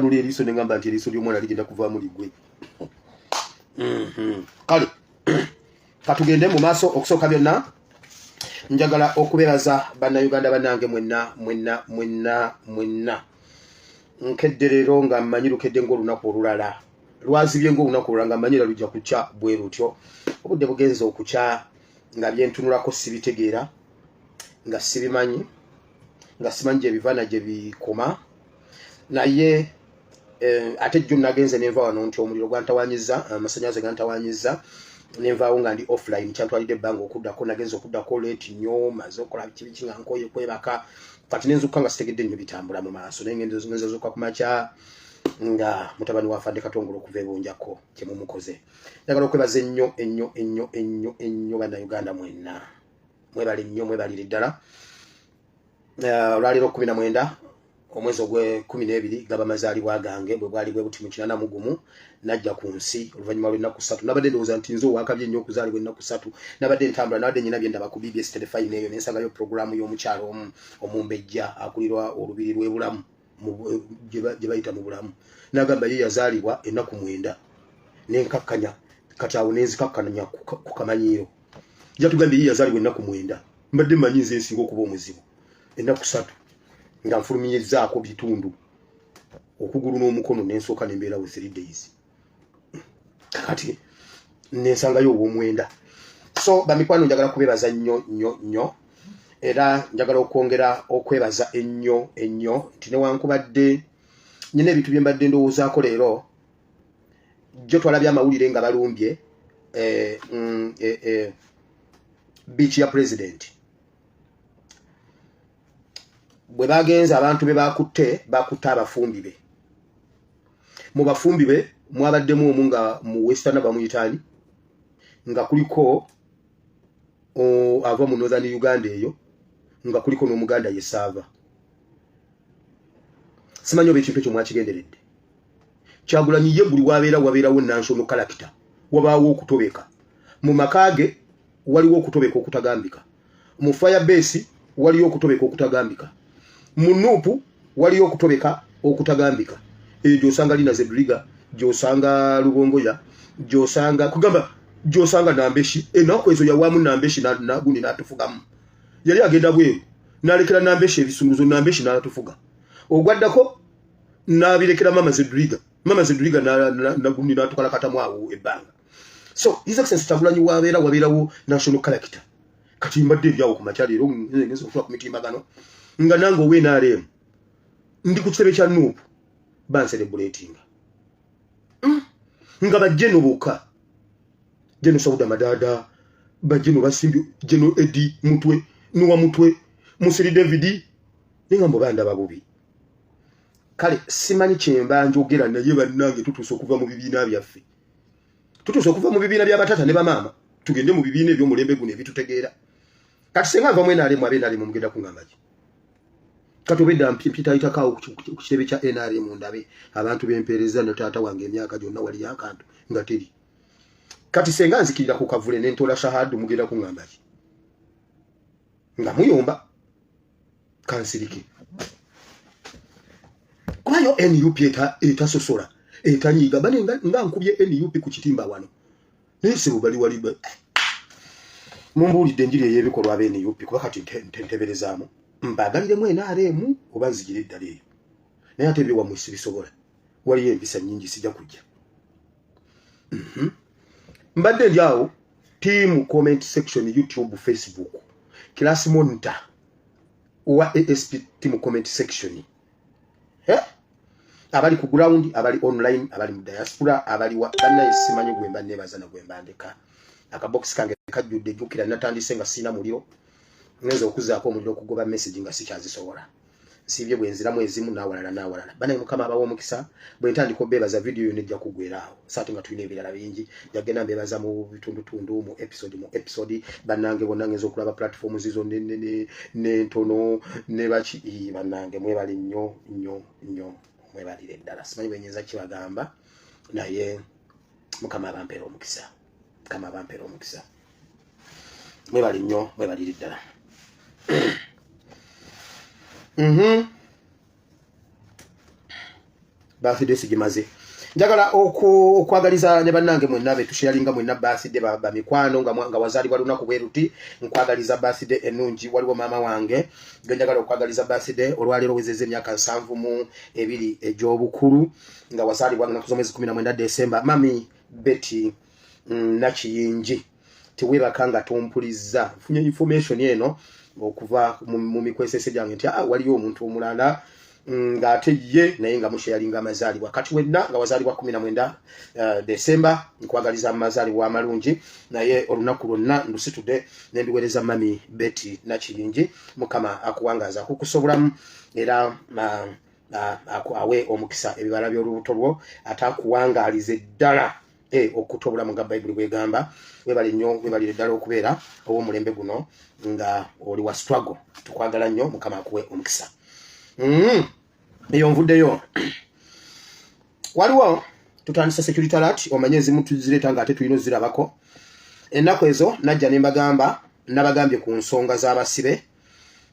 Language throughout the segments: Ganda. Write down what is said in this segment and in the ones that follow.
nuli eriso nengamba nti eriso ly'omwana ligenda kuvaamu ligwe. Kale katugende mu maaso. Okusooka byonna njagala okubeeraza bannayuganda bannange mwenna nkedde leero nga mmanyi lukedde ng'olunaku olulala lwazibye ng'olunaku olulala nga mmanyi lujja kukya bwe lutyo. Obudde bugenze okukya nga byentunulako sibitegeera, nga sibimanyi, nga simanyi gye biva na gye bikoma. Naye ate jjo nagenze nenva wano nti omuliro gwantawanyiza, amasannyalaze gantawanyizza, nenvaawo nga ndi offline. Kyantwalidde ebbanga okuddako, nagenze okuddako leeti nnyo, maze okola biki nga nkoye kwebaka. Kati nenzukka nga sitegedde nnyo bitambula mu maaso, naye ngenza zukka ku makya nga mutabani wa Fadde Katongole okuva ebunjako kye mumukoze. Njagala okwebaza ennyo bannayuganda mwenna. Mwebale nnyo, mwebalire ddala. Olwaleero 19 omwezi ogwe-12 gaba mazaalibwa gange bwe bwali bwe buti mu 81 najja ku nsi oluvannyuma lw'ennaku 3. Nabadde ndowooza nti nze owakabye ennyo okuzaalibwa ennaku 3. Nabadde ntambula, nabadde nyina bye ndaba ku BBS Telefine eyo, nensangayo puroguramu y'omukyalo omu Omumbejja akulirwa olubiri lw'ebulamu gye bayita mu bulamu. N'agamba ye yazaalibwa ennaku 9 nenkakkanya, kati awo nenzikakkanya ku kamanyiiro. Jatugambye ye yazaalibwa ennaku 9. Mbadde mmanyi nze nsinga okuba omuzibu. Ennaku 3 nga nfulumiyizzaako bitundu okugulu n'omukono, nensooka nembeerawo 3 days. Kati nensangayo ow'omwenda. So bamikwano njagala kubeebaza nnyo era njagala okwongera okwebaza ennyo nti newankubadde nyina ebintu bye mbadde ndowoozaako leero, jjo twalabye amawulire nga balumbye biiki ya pulezidenti. Bwe bagenze abantu be bakutte abafumbi be. Mu bafumbi be mwabaddemu omu nga mu Western bamuyitaani nga kuliko ava mu Northern Uganda eyo, nga kuliko n'Omuganda ye Saava. Simanyi oba ekintu ekyo mwakigenderedde. Kyagulanyi ye buli wabeerawo national character, wabaawo okutobeka. Mu makaage waliwo okutobeka okutagambika. Mu Firebase waliwo okutobeka okutagambika. Mu Nuupu waliyo okutobeka okutagambika. Eyo gy'osanga Lina Zedriga, gy'osanga Lubongoya, gy'osanga Nambeshi. Ennaku ezo yawaamu Nambeshi nagundi n'atufugamu. Yali agenda bweru n'alekera Nambeshi ebisumuluzo, Nambeshi n'atufuga. Ogwaddako n'abirekera Mama Zedriga nagundi n'atukalakatamu awo ebbanga. So His Excellency Kyagulanyi wabeerawo national character. Kati mbadde ebyawo ku makya leero ngenze okutuula ku mitimbagano nga nange ow'NRM ndi ku kitebe kya Nuupu banselebuletinga nga bajjeno bokka, Jeno Sauda Madada, bajjeno Basimbi, Jeno Edi Mutwe, Nuwa Mutwe, Musiri David, ningambo bandaba bubi. Kale simanyi kyemba njogera naye bannange tutuuse okuva mu bibiina byaffe. Tutuuse okuva mu bibiina by'abatata ne bamaama tugende mu bibiina eby'omulembe guno ebitutegeera. Kati senga ava mu NRM abe mugenda kuŋŋamba ki? Kati obedda mpitayitakawo ku kitebe kya NRM ndabe abantu b'empeereza ne taata wange emyaka gyonna wali akantu nga teri. Kati senga nzikirira ku kavule n'entola shahadu mugenda kuŋŋamba ki? Nga muyomba kansirike. Kubayo NUP etasosola etanyiga bane nga nkubye NUP ku kitimba wano. Nese bali wali mumbuulidde enjiri ey'ebikolwa ab'e NUP kuba kati nteberezaamu mbagaliremu NRM oba nzigire eddala eyo. Naye ate ebyo wammwe sibisobola. Waliyo empisa nnyingi sijja kujja. Mbadde ndi awo team comment section YouTube, Facebook. Class monitor owa ASP team comment section. Abali ku ground, abali online, abali mu diaspora, abali wa banaye simanyi gwemba nebaza na gwemba ndeka. Akabox kange kajjudde jjukira natandise nga sina muliro. Ngenza okuzaako omuliro okugoba message nga sikyazisobola. Sibye bwenziramu ezimu nawalala. Banaye Mukama abawo omukisa bwe ntandika obeebaza video yo nejja kugwerawo. Saati nga tulina ebirala bingi. Jagenda mbeebaza mu bitundu mu episode bannange bonna ngenza okulaba platform zizo n'entono ne baki bannange mwebali nnyo mwebalire ddala. Simanyi bwe nnyinza kibagamba naye Mukama abampeera omukisa. Mwebali nnyo mwebalire ddala. birthday sigimaze njagala okwagaliza ne bannange mwenna be tusharinga mwenna birthday ba mikwano nga wazalibwa lunaku bweruti nkwagaliza birthday ennungi waliwo mama wange njagala okwagaliza birthday olwalero wezeze emyaka 7 mu ebiri egy'obukulu nga wazalibwa na kuzomezi 19 December mami Betty Nakiyingi tiwebakanga tompuliza funye information eno okuva mu mikwesese jange nti waliyo omuntu omulanda nga ate ye naye nga musharinga amazalibwa kati wenna nga wazalibwa 19 December nkwagaliza amazalibwa amalungi naye olunaku lwonna ndusitude nendiwereza mami Betty Nakiyingi mukama akuwangaza kukusobolamu era awe omukisa ebibala by'olubuto lwo atakuwangalize ddala okutobola mu Bible bwegamba webali nnyo webalire ddala okubeera ow'omulembe guno nga oli wa struggle tukwagala nnyo mukama akuwe omukisa eyo nvuddeyo waliwo tutandisa security alert omanye ezimu tuzireta nga ate tulina zirabako ennaku ezo najja nabagambye ku nsonga z'abasibe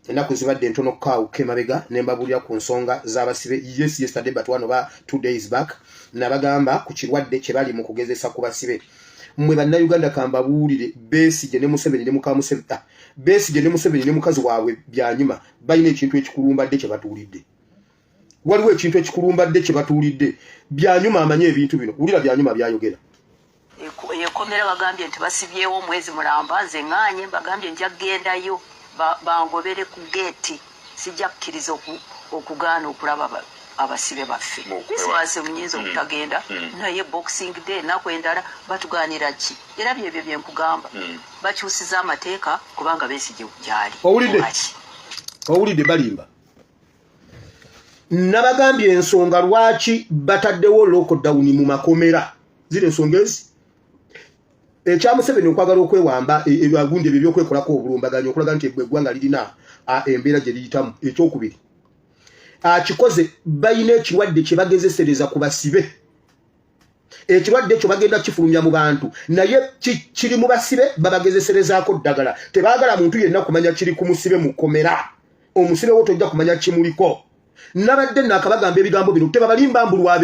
ennaku zibadde ntono kawuke mabega nembabulira ku nsonga z'abasibe yesterday but one over 2 days back nabagamba ku kirwadde kye bali mu kugezesa ku basibe mmwe bannayuganda kambabuulire Besigye ne Museveni ne mukamuseveni Besigye ne Museveni ne mukazi waabwe byanyuma balina ekintu ekikulumbadde kye batuulidde waliwo ekintu ekikulumbadde kye batuulidde byanyuma amanye ebintu bino wulira byanyuma byayogera yekomera bagambye nti basibyewo omwezi mulamba nze nganye bagambye nja gendayo bangobere ku gate sijja kukkiriza okugaana okulaba abasibe baffe bisibase munyinza okutagenda naye boxing day nakwendala batugaanira ki era byebyo byenkugamba bakyusiza amateeka kubanga Besigye gyali owulidde balimba nabagambye ensonga lwaki bataddewo lockdown mu makomera zile ensonga ezi ekya Museveni okwagala okwewamba ebigunde ebyo byokwekolako obulumbaganyo okulaga nti eggwanga lirina embeera gye liyitamu ekyokubiri akikoze bayina ekirwadde kye bagezesereza ku basibe ekirwadde ekyo bagenda kifulumya mu bantu naye kiri mu basibe babagezeserezaako ddagala tebaagala muntu yenna kumanya kiri ku musibe mu komera omusibe wo tojja kumanya kimuliko nabadde nakabagamba ebigambo bino tebabalimba mbulwa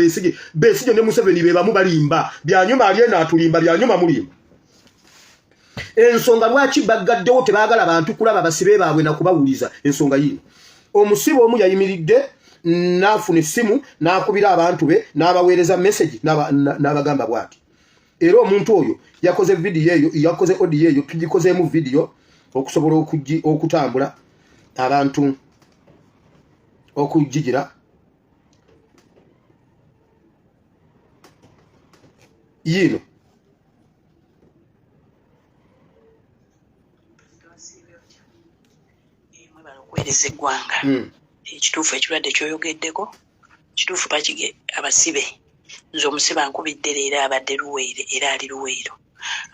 Besigye ne Museveni be bamu balimba byanyuma aliye n'atulimba byanyuma mulimba ensonga lwaki baggaddewo tebaagala abantu kulaba basibe baabwe nakubawuliza ensonga yino omusibe omu yayimiridde n'afuna essimu n'akubira abantu be n'abaweereza message n'abagamba bw'ati era omuntu oyo yakoze video eyo yakoze audio eyo tugikozeemu video okusobola okutambula abantu okujigira yino kwereza eggwanga ekituufu ekirwadde kyoyogeddeko kituufu bakige abasibe nze omusibe ankubidde leero abadde Luweero era ali Luweero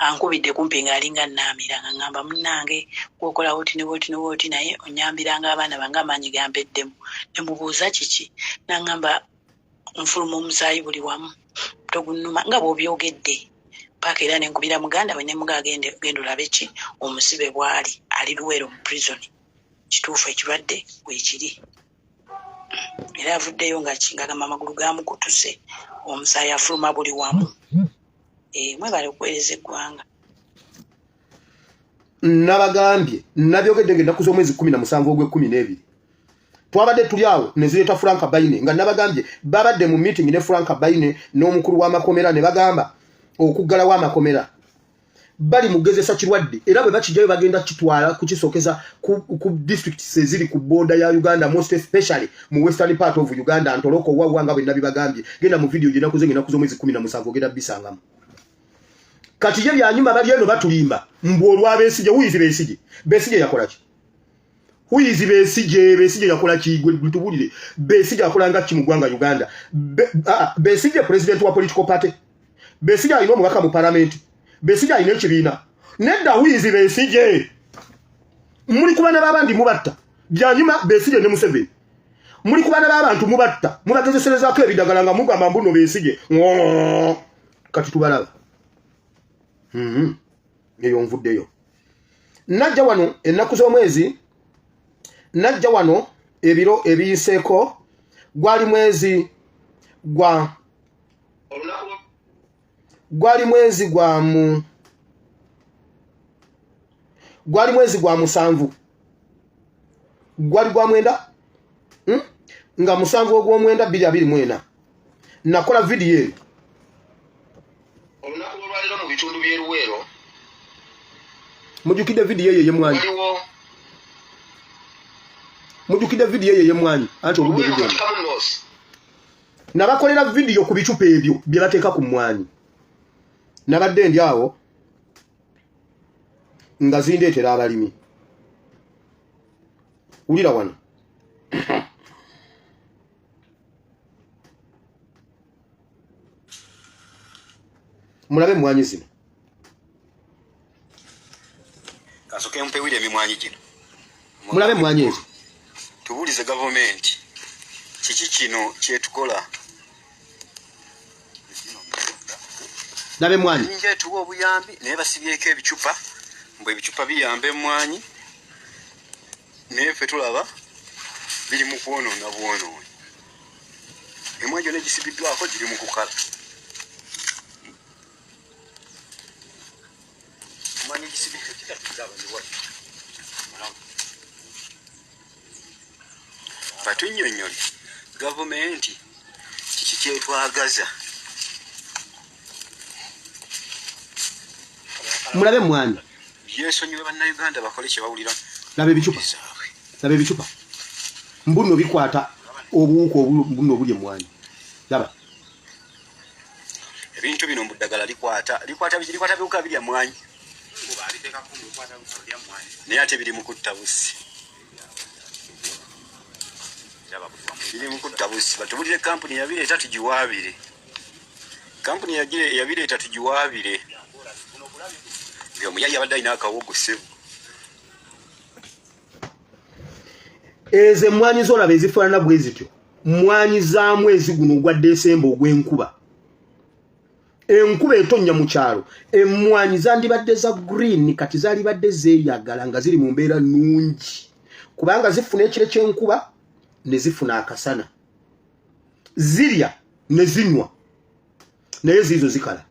ankubidde kumpi ng'alinga nnaamira nga ngamba munnange gwokola woti ne woti ne woti naye onyambiranga abaana bange amaanyi gambeddemu ne mubuuza kiki nangamba nfuluma omusaayi buli wamu togunnuma nga bw'obyogedde paaka era nenkubira muganda we ne muga genda olabe ki omusibe bw'ali ali Luweero mu prison kituufu ekirwadde weekiri era avuddeyo ng'agamba amagulu gamukutuse omusaayi afuluma buli wamu mwebale okwereza eggwanga nabagambye nabyogedde ng'ennaku z'omwezi 17 ogw'e12 twabadde tuli awo ne zireeta Frank Baine nga nabagambye babadde mu meeting ne Frank Baine n'omukulu w'amakomera ne bagamba okuggalawo amakomera bali mugezesa kirwadde era bwe bakijjayo bagenda kitwala kukisookeza ku districts eziri ku border ya Uganda most especially mu western part of Uganda ntoloko wawanga bwe nabibagambye genda mu video gye nakoze ng'ennaku z'omwezi 17 ogenda bisangamu kati ye byanyuma bali eno batulimba mbu olwa Besigye huyizi Besigye yakola ki huyizi Besigye yakola ki gwe tubulire Besigye akola nga ki mu ggwanga Uganda Besigye president wa political party Besigye alina omubaka mu parliament Besigye alina ekibiina nedda huyizi Besigye muli kubana babandi mubatta byanyuma Besigye ne Museveni muli kubana babantu mubatta mubagezeserezaako ebidagala nga mugamba mbuno Besigye kati tubalaba eyo nvuddeyo najja wano ennaku z'omwezi najja wano ebiro ebiyiseeko gwali gwali mwezi gwa musanvu gwali gwa mwenda nga musanvu ogw'omwenda 2024 nakola video eyo olunaku olwaliro mu bitundu by'eruweero mujukidde video eyo yemwanyi anti oludde video nabakolera video ku bicupa ebyo bye bateeka ku mwanyi nabadde ndi awo nga zindeetera abalimi wulira wano mulabe mwanyi zino kasoke mpewire emimwanyi gino mulabe mwanyi ezo tubulize gavumenti kiki kino kyetukola labe mwanyi nje tuwa obuyambi naye basibyeko ebicupa mbwe ebicupa biyambe mwanyi naye ffe tulaba biri mu kwonoona bwonoonyi emwanyi yonna egisibiddwako giri mu kukala emwanyi egisibiddwa kitatuzaabaniwa batunnyonnyole gavumenti kiki kyetwagaza mulabe mwanyi yesonyiwe bannayuganda bakole kye bawulira labe ebicupa mbuno bikwata obuwuka mbuno obuli emwanyi laba ebintu bino muddagala likwata biwuka birya mwanyi naye ate biri mu kutta bussi batubulire kampuni yabireeta tugiwaabire kampuni yabireeta tugiwaabire omuyayi abadde alina akawogo sebu ezo emmwanyi zolaba ezifaanana bwe zityo mmwanyi za mwezi guno ogwa Desemba ogw'enkuba enkuba etonnya mu kyalo emmwanyi zandibadde za green kati zaalibadde zeeyagala nga ziri mu mbeera nnungi kubanga zifuna ekire ky'enkuba ne zifuna akasana zirya ne zinywa naye ziizo zikala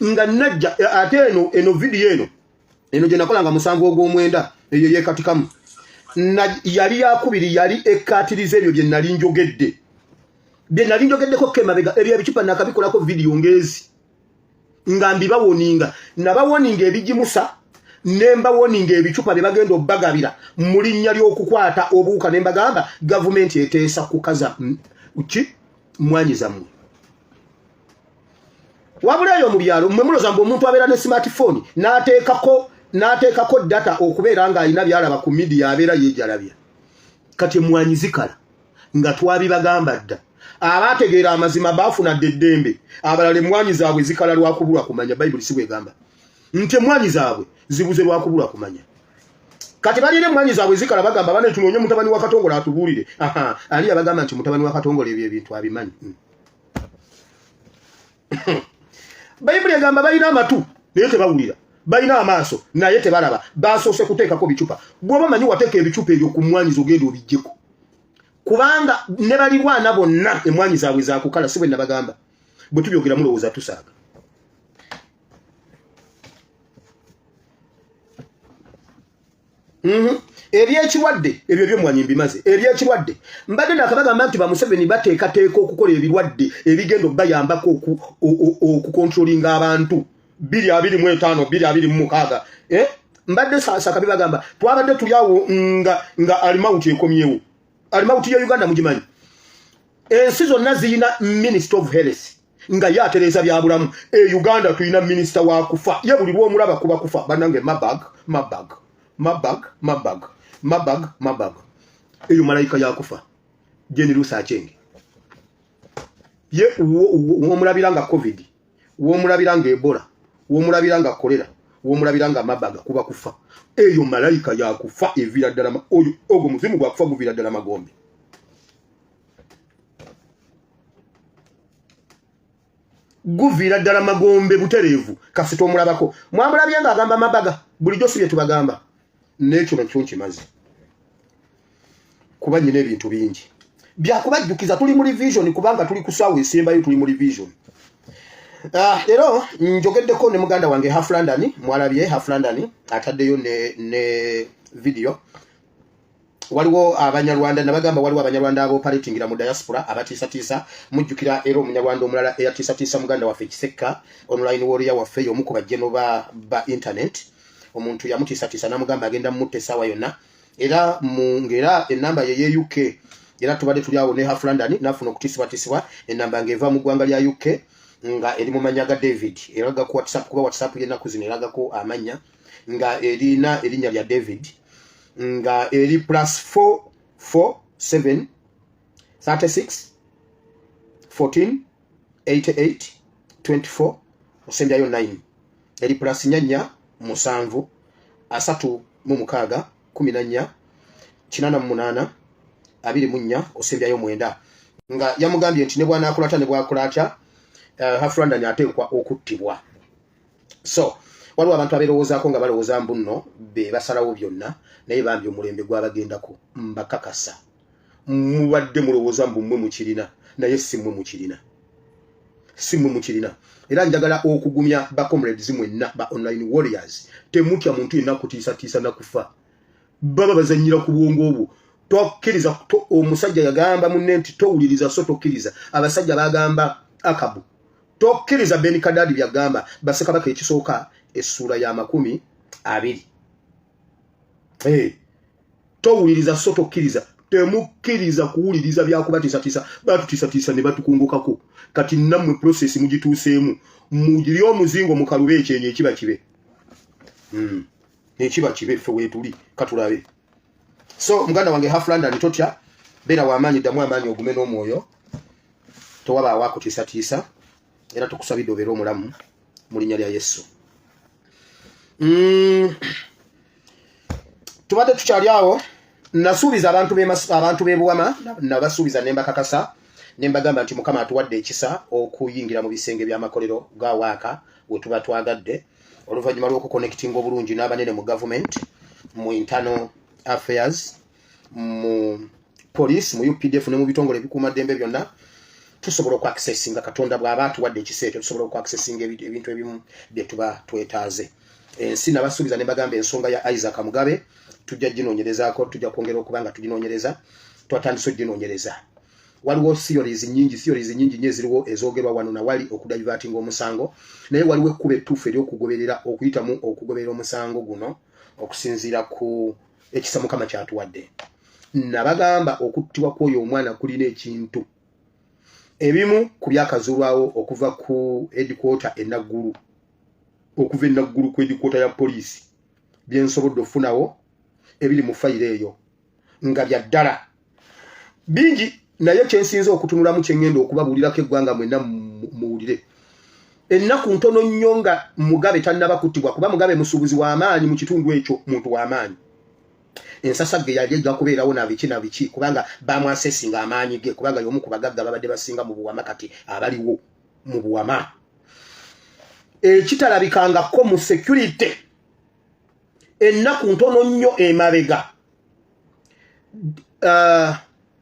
nga najja ate eno video eno gye nakola nga musanvu ogw'omwenda eyo yeekatikamu yali yakubiri yali ekkaatiriza ebyo bye nali njogeddeko kemabega ebyo ebicupa nakabikolako video ngezi nga mbibawoninga nabawoninga ebigimusa nembawoninga ebicupa bye bagenda obbagabira mu linnya ly'okukwata obuwuka ne mbagamba gavumenti eteesa kukaza mwanyi zammwe wabula eyo mu byalo mmwe muloza mbu omuntu abeera ne smartphone n'ateekako data okubeera ng'alina byalaba ku media abeera yeejalabya kati emmwanyi zikala nga twabibagamba dda abaategeera amazima baafunadde eddembe abalala emmwanyi zaabwe zikala lwakubulwa kumanya bayibuli si bwegamba nti emmwanyi zaabwe zibuze lwakubulwa kumanya kati balina emmwanyi zaabwe zikala bagamba bane tunoonye mutabani wa Katongole atubuulire ali abagamba nti mutabani wa Katongole ebyo ebintu abimanyi bayibuli egamba balina amatu naye tebawulira balina amaaso naye tebalaba basoose kuteekako bicupa bw'oba manyi wateeka ebicupa ebyo ku mmwanyi zogenda obijjeko kubanga ne balirwana bonna emmwanyi zaabwe zakukala si bwe nabagamba bwe tubyogera mulowooza tusaaga ebyekirwadde ebyo by'emmwanyi mbimaze ebyekirwadde mbadde nakabagamba nti bamuseveni bateekateeka okukola ebirwadde ebigenda bayambako okukontrolinga abantu 2025 2026 mbadde saka bibagamba twabadde tuli awo nga alimauti ekomyewo alimauti ya Uganda mugimanyi ensi zonna ziyina minister of health nga yatereza bya bulamu Uganda tulina minister wa kufa ye buli lw'omulaba kuba kufa banange mabag eyo malayika yakufa Jeni Rusa Achenge ye uomulabiranga covid uomulabiranga Ebola uomulabiranga kolera uomulabiranga mabaga kuba kufa eyo malayika yakufa evira ddala oyo ogo muzimu gwa kufa guvira ddala magombe guvira ddala magombe buterevu kasito omulabako mwamulabyanga agamba mabaga bulijjo sibye tubagamba nekyo nakyo nkimaze kuba nyina ebintu bingi byakubajjukiza tuli mu revision kubanga tuli kusaawa esembayo tuli mu revision. Ero njogeddeko ne muganda wange Half London, mwalabye Half London ataddeyo ne video. Waliwo abanyarwanda nabagamba waliwo abanyarwanda abo operatingira mu diaspora abatisatisa mujjukira ero umunyarwanda omulala eyatisatisa muganda waffe Kiseka online warrior waffe yomu ku bajjeno ba internet omuntu yamutisatisa namugamba agenda mutte sawa yonna era ngera enamba ye UK era tubadde tuli awo ne Half London nafuna okutisibwa enamba ngeva mu ggwanga lya UK nga eri mu manyaga David eraga ku WhatsApp kuba WhatsApp ye naku zino eraga ko amanya nga erina erinya lya David nga eri +447 36 14 88 24 osembyayo 9 eri plus nyanya musanvu asatu mu mukaga 14 kinana mu 8 abiri mu 4 osembyayo 9 nga yamugambye nti ne bwana akulata ne bwakulata Half London atekwa okuttibwa. So waliwo abantu aberowozaako nga balowooza mbunno be basalawo byonna naye bambi omulembe gwabagendako mbakakasa mubadde mulowooza mbummwe mukirina naye simmwe mukirina era njagala okugumya ba comrades mwenna ba online warriors temutya muntu yenna kutiisatiisa nakufa baba bazanyira ku bwongo obwo tokkiriza omusajja yagamba munne nti towuliriza so tokkiriza abasajja bagamba Akabu tokkiriza Ben Kadadi byagamba Bassekabaka ekisooka essula ya 20 towuliriza so tokkiriza temukiriza kuwuliriza byakubatiisatiisa batutisatiisa ne batukungukako kati nammwe process mugituuseemu mugiri omuzingo mu kalube ekyenye ekiba kibe ekiba kibe ffe weetuli katulabe. So muganda wange Half London totya beera w'amaanyi ddamu amaanyi ogume n'omwoyo towaba awakutiisatiisa era tukusabidde obeera omulamu mu linnya lya Yesu. Tubadde tukyali awo nasuubiza abantu b'ebuwama nabasuubiza ne mbakakasa ne mbagamba nti Mukama atuwadde ekisa okuyingira mu bisenge by'amakolero ga waaka we tuba twagadde oluvannyuma lw'okuconnectinga obulungi n'abanene mu government mu internal affairs mu police mu UPDF ne mu bitongole bikuumaddembe byonna tusobola okuaccessinga Katonda bw'aba atuwadde ekisa ekyo tusobola okuaccessinga ebintu ebimu bye tuba twetaaze. Ensi nabasuubiza ne mbagamba ensonga ya Isaac Mugabe tujja ginoonyerezaako tujja kwongera okubanga tuginoonyereza twatandise oginoonyereza. Waliwo theories nyingi nnyo eziriwo ezoogerwa wano na wali okudivertinga omusango naye waliwo ekkuba ettuufu ery'okugoberera okuyitamu okugoberera omusango guno okusinziira ku ekisa Mukama kyatuwadde. Nabagamba okuttibwa kw'oyo omwana kulina ekintu ebimu ku byakazuulwawo okuva ku headquarter enaggulu okuva enaggulu ku headquarter ya poliisi byensobodde okufunawo ebiri mu fayiro eyo nga bya ddala bingi naye kyensinza okutunulamu kyengenda okubabuulirako eggwanga mwenna muwulire. Ennaku ntono nnyo nga Mugabe tannaba kuttibwa kuba Mugabe musuubuzi w'amaanyi mu kitundu ekyo muntu w'amaanyi. Ensasagge yali ejja kubeerawo na biki kubanga bamwasesinga amaanyi ge kubanga y'omu ku bagagga babadde basinga mu buwama kati abaliwo mu buwama. Ekitalabikangako mu security ennaku ntono nnyo emabega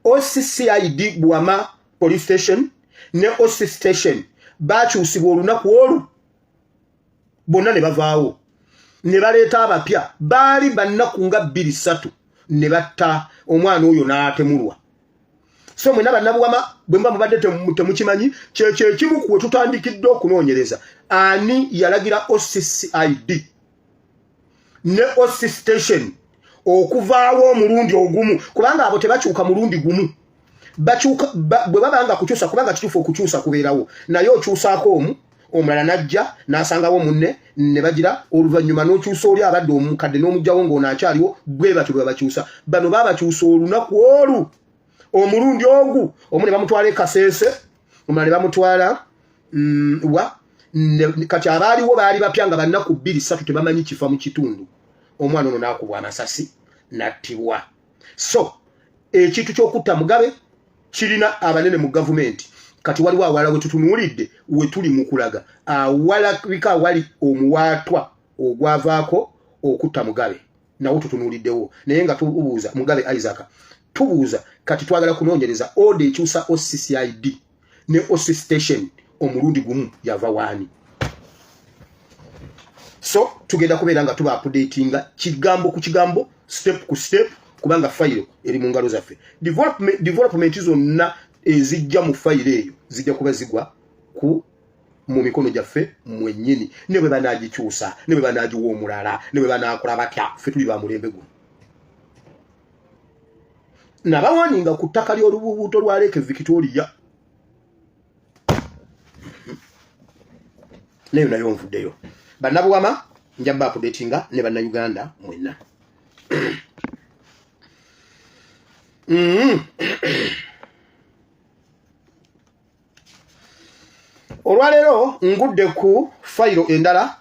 OCCID Buwama police station ne OC station bakyusibwa olunaku olwo bonna ne bavaawo ne baleeta abapya baali bannaku nga 2-3 ne batta omwana oyo n'atemulwa. So mwena bannabuwama bwe mba mubadde temukimanyi kyekimu kuwe tutandikidde okunoonyereza ani yalagira OCCID ne OC station okuvaawo omulundi ogumu kubanga abo tebakyuka mulundi gumu bakyuka bwe babanga kukyusa kubanga kituufu okukyusa kubeerawo naye okyusaako omulala najja n'asangawo munne ne bagira oluvannyuma n'okyusa oli abadde omukadde n'omugjawo ng'onaakyaliwo bwe batyo bwe bakyusa bano baabakyusa olunaku olu omulundi ogu omu ne bamutwala Kaseese omulala ne bamutwala kati abaaliwo baali bapya nga bannaku 2-3 tebamanyi kifa mu kitundu omwana ono n'akubwa amasasi n'attibwa. So ekintu ky'okutta Mugabe kirina abanene mu gavumenti kati waliwo awala we tutunuulidde we tuli mu kulaga awalabika wali omuwaatwa ogwavaako okutta Mugabe nawo tutunuuliddewo naye nga tubuuza Mugabe Isaac tubuuza kati twagala kunoonyereza ode ekyusa OCCID ne OC station omulundi gumu yava waani. So tugenda kubeera nga tuba updatinga kigambo ku kigambo, step ku step, kubanga file eri mu ngalo zaffe. Development zonna ezijja mu file eyo zijja kuba zigwa ku mu mikono gyaffe mwennyini, ne bwe banaagikyusa, ne bwe banaagiwa omulala, ne bwe banaakola batya, ffe tuli ba mulembe guno. Nabawaninga ku ttaka ly'olubuubuuto lwa Lake Victoria. Nayo nayo nvuddeyo. Bannabuwama njaba updatinga ne bannayuganda mwenna. Olwaleero ngudde ku fayiro endala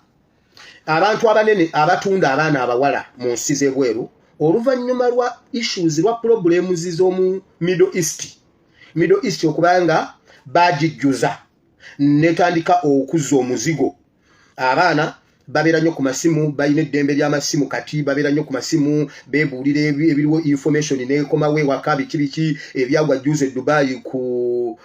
abantu abanene abatunda abaana abawala mu nsi z'ebweru oluvannyuma lwa issues lwa problems z'omu Middle East okubanga bagijjuza netandika okuzza omuzigo. Abaana babeera nnyo ku masimu, balina eddembe ly'amasimu kati, babeera nnyo ku masimu, beebuulira ebiriwo information n'ekomawo ewaka biki ebyagwa juze Dubai ku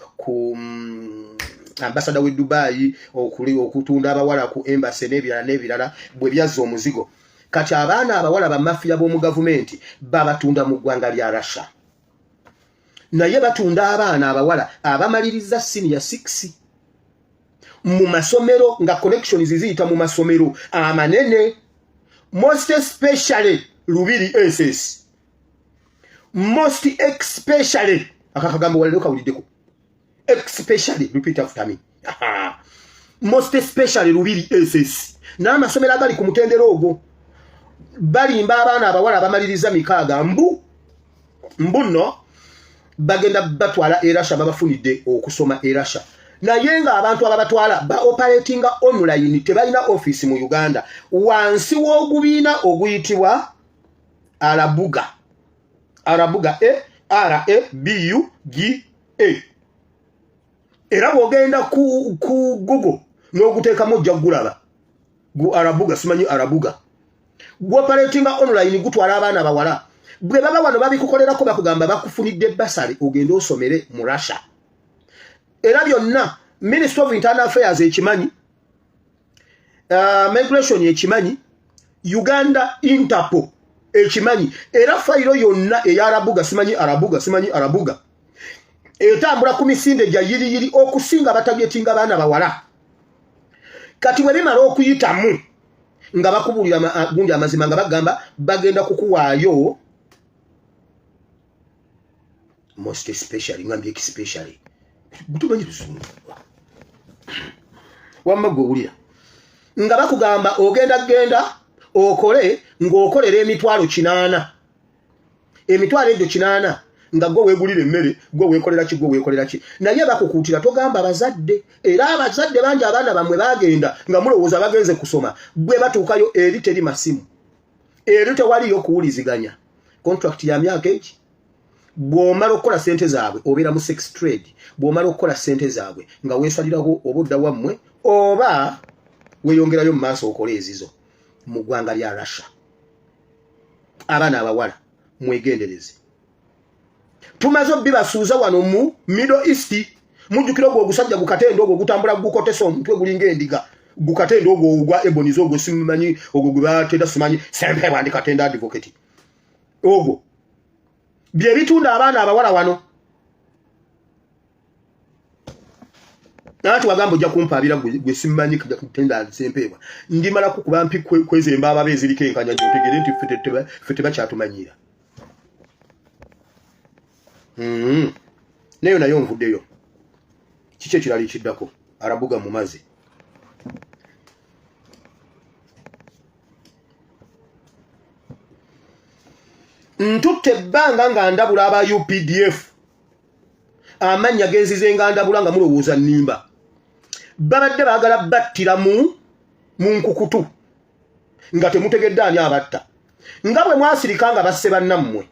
ambassador we Dubai okutunda abawala ku embassy n'ebirala bwe byazza omuzigo. Kati abaana abawala ba mafia b'omu gavumenti babatunda mu ggwanga lya Russia. Naye batunda abaana abawala abamaliriza senior 6 mu masomero nga connections ziyita mu masomero amanene, most especially Lubiri SS, most especially akakagambo wale kawuliddeko, especially repeat after me, most especially Lubiri SS n'amasomero agali ku mutendero ogwo balimba abaana abawala abamaliriza mikaaga mbuno bagenda batwala erasha babafunidde okusoma erasha. Naye nga abantu ababatwala ba operatinga online tebalina office mu Uganda wansi w'ogubiina oguyitibwa Arabuga ARABUGA. Era bw'ogenda ku Google n'oguteekamu ojja gulaba Arabuga, simanyi Arabuga. Operatinga online gutwala abaana bawala bwe baba wano babikukolerako bakugamba bakufunidde basari ogenda osomere mu Russia. Era byonna Ministry of Internal Affairs ekimanyi, Migration ekimanyi, Uganda Interpol ekimanyi, era fayiro yonna ey'Arabuga simanyi Arabuga etambula ku misinde gya yiri okusinga batagetinga baana bawala. Kati bwe bimala okuyitamu nga bakubulira gundi amazima nga bagamba bagenda kukuwaayo most especially ngambye especially butumanyi Luzungu wamma gwewulira nga bakugamba ogenda okole ng'okolera emitwalo 8 emitwalo egyo 8 nga gwe weegulira emmere gwe weekolera ki naye bakukuutira togamba abazadde. Era abazadde bangi abaana bamwe bagenda nga mulowooza bagenze kusoma bwe batuukayo eri teri masimu, eri tewaliyo kuwuliziganya contract ya myaka eki. Bw'omala okukola ssente zaabwe obeera mu sex trade, bw'omala okukola ssente zaabwe nga weesaliraho obudda wammwe oba weeyongerayo mu maaso okole ezizo mu ggwanga lya Russia. Abaana abawala mwegendereze. Tumaze bibasuuza wano mu Middle East. Mujjukira ogwo ogusajja gukatendo ogwo gutambula gukotesa omutwe gulinga endiga, gukatendo ogwo ogwa ebonizo ogwo simanyi ogwo gwe batenda simanyi sempe bandikatenda advocate ogwo bye bitunda abaana abawala wano. Nati wagamba ojja kumpaabira gwe simanyi kajja kutenda sempeebwa ndimala kukuba mpi kwezemba ababe eziriko enkanya ntegere nti ffe tebakyatumanyira. Nayo nvuddeyo. Kiki ekirala ekiddako Arabuga mu mazzi. Ntutte ebbanga nga ndabula aba UPDF amannya genzize nga ndabula nga mulowooza nnimba. Babadde baagala battira mu nkukutu nga temutegedde ani abatta. Nga bwe mwasirika nga basse bannammwe.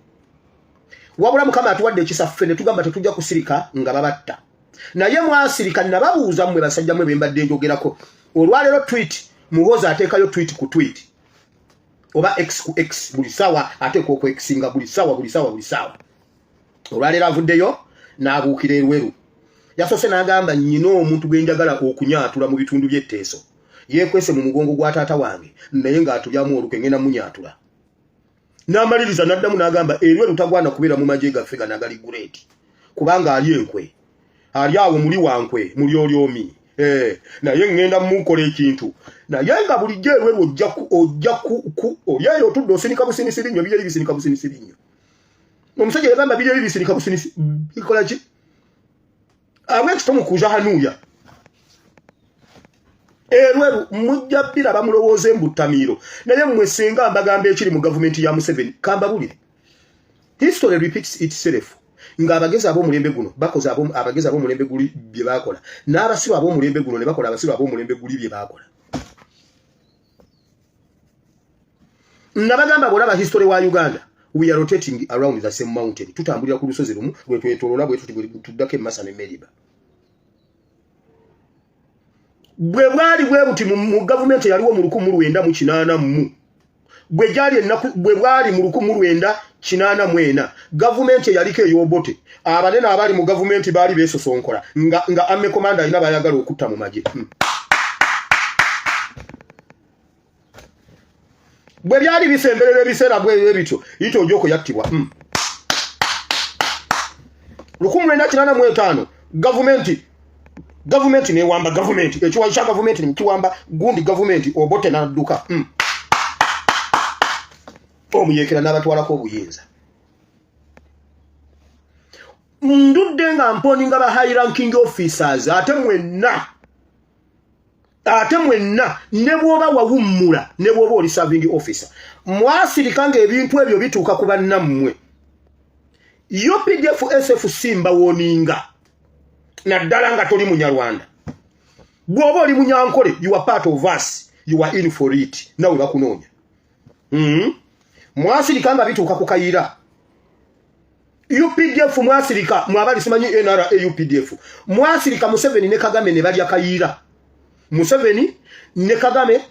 Wabula Mukama atuwadde ekisa ffe ne tugamba tetujja kusirika nga babatta. Naye mwasirika nababuuza mmwe basajja mmwe be mbadde njogerako. Olwaleero tweet Muhoozi ateekayo tweet ku tweet. Oba X ku X buli sawa ateeka okwekisinga buli sawa. olwaleero avuddeyo n'abuukira Erweru yasoose n'agamba nnyina omuntu gwe njagala okunyaatula mu bitundu by'etteeso yeekwese mu mugongo gwa taata wange naye ng'atulyamu olukwe ngenda munyaatula n'amaliriza n'addamu n'agamba Erweru tagwana kubeera mu magye gaffe gano agali guleeti kubanga ali enkwe ali awo muli wankwe muli olyomi naye ngenda mukola ekintu naye nga bulijjo Erweru ojja oyeeyo otudde osinika businisirinnyo biri ebisinika businisirinnyo omusajja yagamba biri ebisinika businisi bikola ki awekitomu kuja hanuya Erweru mujja biraba mulowooze mbutamiiro naye mmwe singa mbagamba ekiri mu gavumenti ya Museveni kambabulire history repeats itself nga abagezi ab'omulembe guno bakoze abagezi ab'omulembe guli bye bakola n'abasiru ab'omulembe guno ne bakola abasiru ab'omulembe guli bye bakola nabagamba bolaba history wa Uganda we are rotating around the same mountain tutambulira ku lusozi lumu lwe twetolola bwe tuddako Masa ne Meriba bwe bwali bwe buti mu government yaliwo mu 1984 bwe jali ennaku bwe bwali mu 1984 government yaliko eyobote abanene abali mu government bali besosonkola nga ame commander ina bayagala okutta mu magye bwe byali bisemberera ebiseera bwe bityo ito ojoko yattibwa 1985 government ne wamba government ekiwa cha government ni kiwamba gundi government obote na duka omuyekera n'abatwalako obuyinza ndudde nga mponi nga ba high ranking officers ate mwenna ne bwoba wawummula ne bwoba oli serving officer mwasirika nga ebintu ebyo bituuka ku bannammwe UPDF SF Simba woninga naddala nga toli munyarwanda bwoba oli munyankole you are part of us you are in for it nawe bakunoonya mwasirika nga bituuka ku kayira UPDF mwasirika mwabali simanyi NRA UPDF mwasirika Museveni ne Kagame ne balya kayira Museveni ne Kagame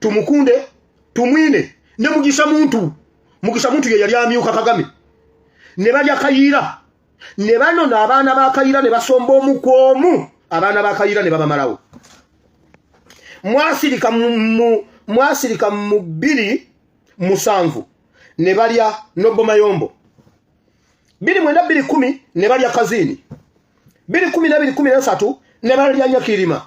tumukunde tumwine ne mugisha muntu ye yali amyuka Kagame ne balya kayira ne bano n'abaana ba kayira ne basomba omukwomu abaana ba kayira ne babamalawo mwasirika mu 2 ne balya Nobo Mayombo 2 ne balya Kazini 2 ne balya Nyakirima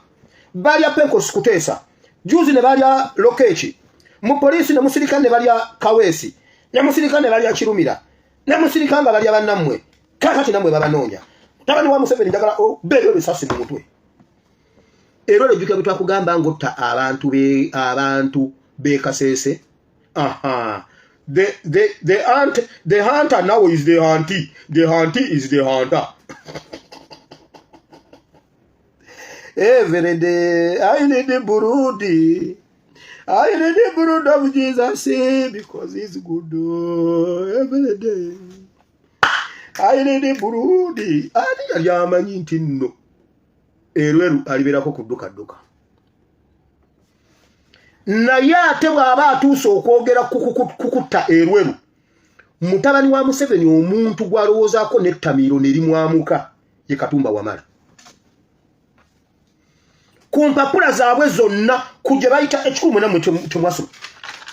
balya Penkos Kutesa juzi ne balya Lokechi mu polisi ne musirika ne balya Kawesi ne musirika ne balya Kirumira ne musirika nga balya bannamwe kakati namwe babanoonya tabani wa Museveni njagala bebe bisasi mu mutwe ero lejuka bitwa kugamba ngotta abantu be Kasese the hunter now is the hunty is the hunter every day I need a burudi of Jesus because he's good every day I need a burudi ani yamanyi nti nno Erweru aliberako kudduka naye ate bw'aba atuuse okwogera kukutta Erweru mutabani wa Museveni omuntu gwalowoozaako n'ettamiiro ne limwamuka ye Katumba Wamala ku mpapula zaabwe zonna kuje bayita ekikumu namwe temwasoma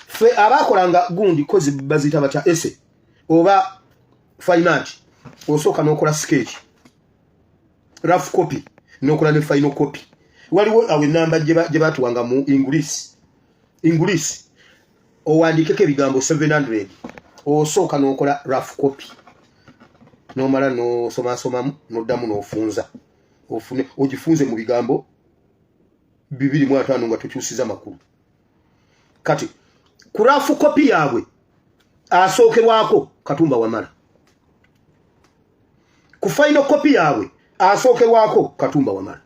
fe abakolanga gundi kozi bazita batya ese oba finance osooka n'okola sketch rough copy n'okola ne final copy waliwo awe namba gye batuwanga mu English owandiikeko ebigambo 700 osooka n'okola rough copy n'omala n'osomasomamu n'oddamu n'ofunza ogifunze mu bigambo 2.5 nga tukyusiza makulu kati ku rough copy yaabwe asookerwako Katumba Wamala ku final copy yaabwe asookerwako Katumba Wamala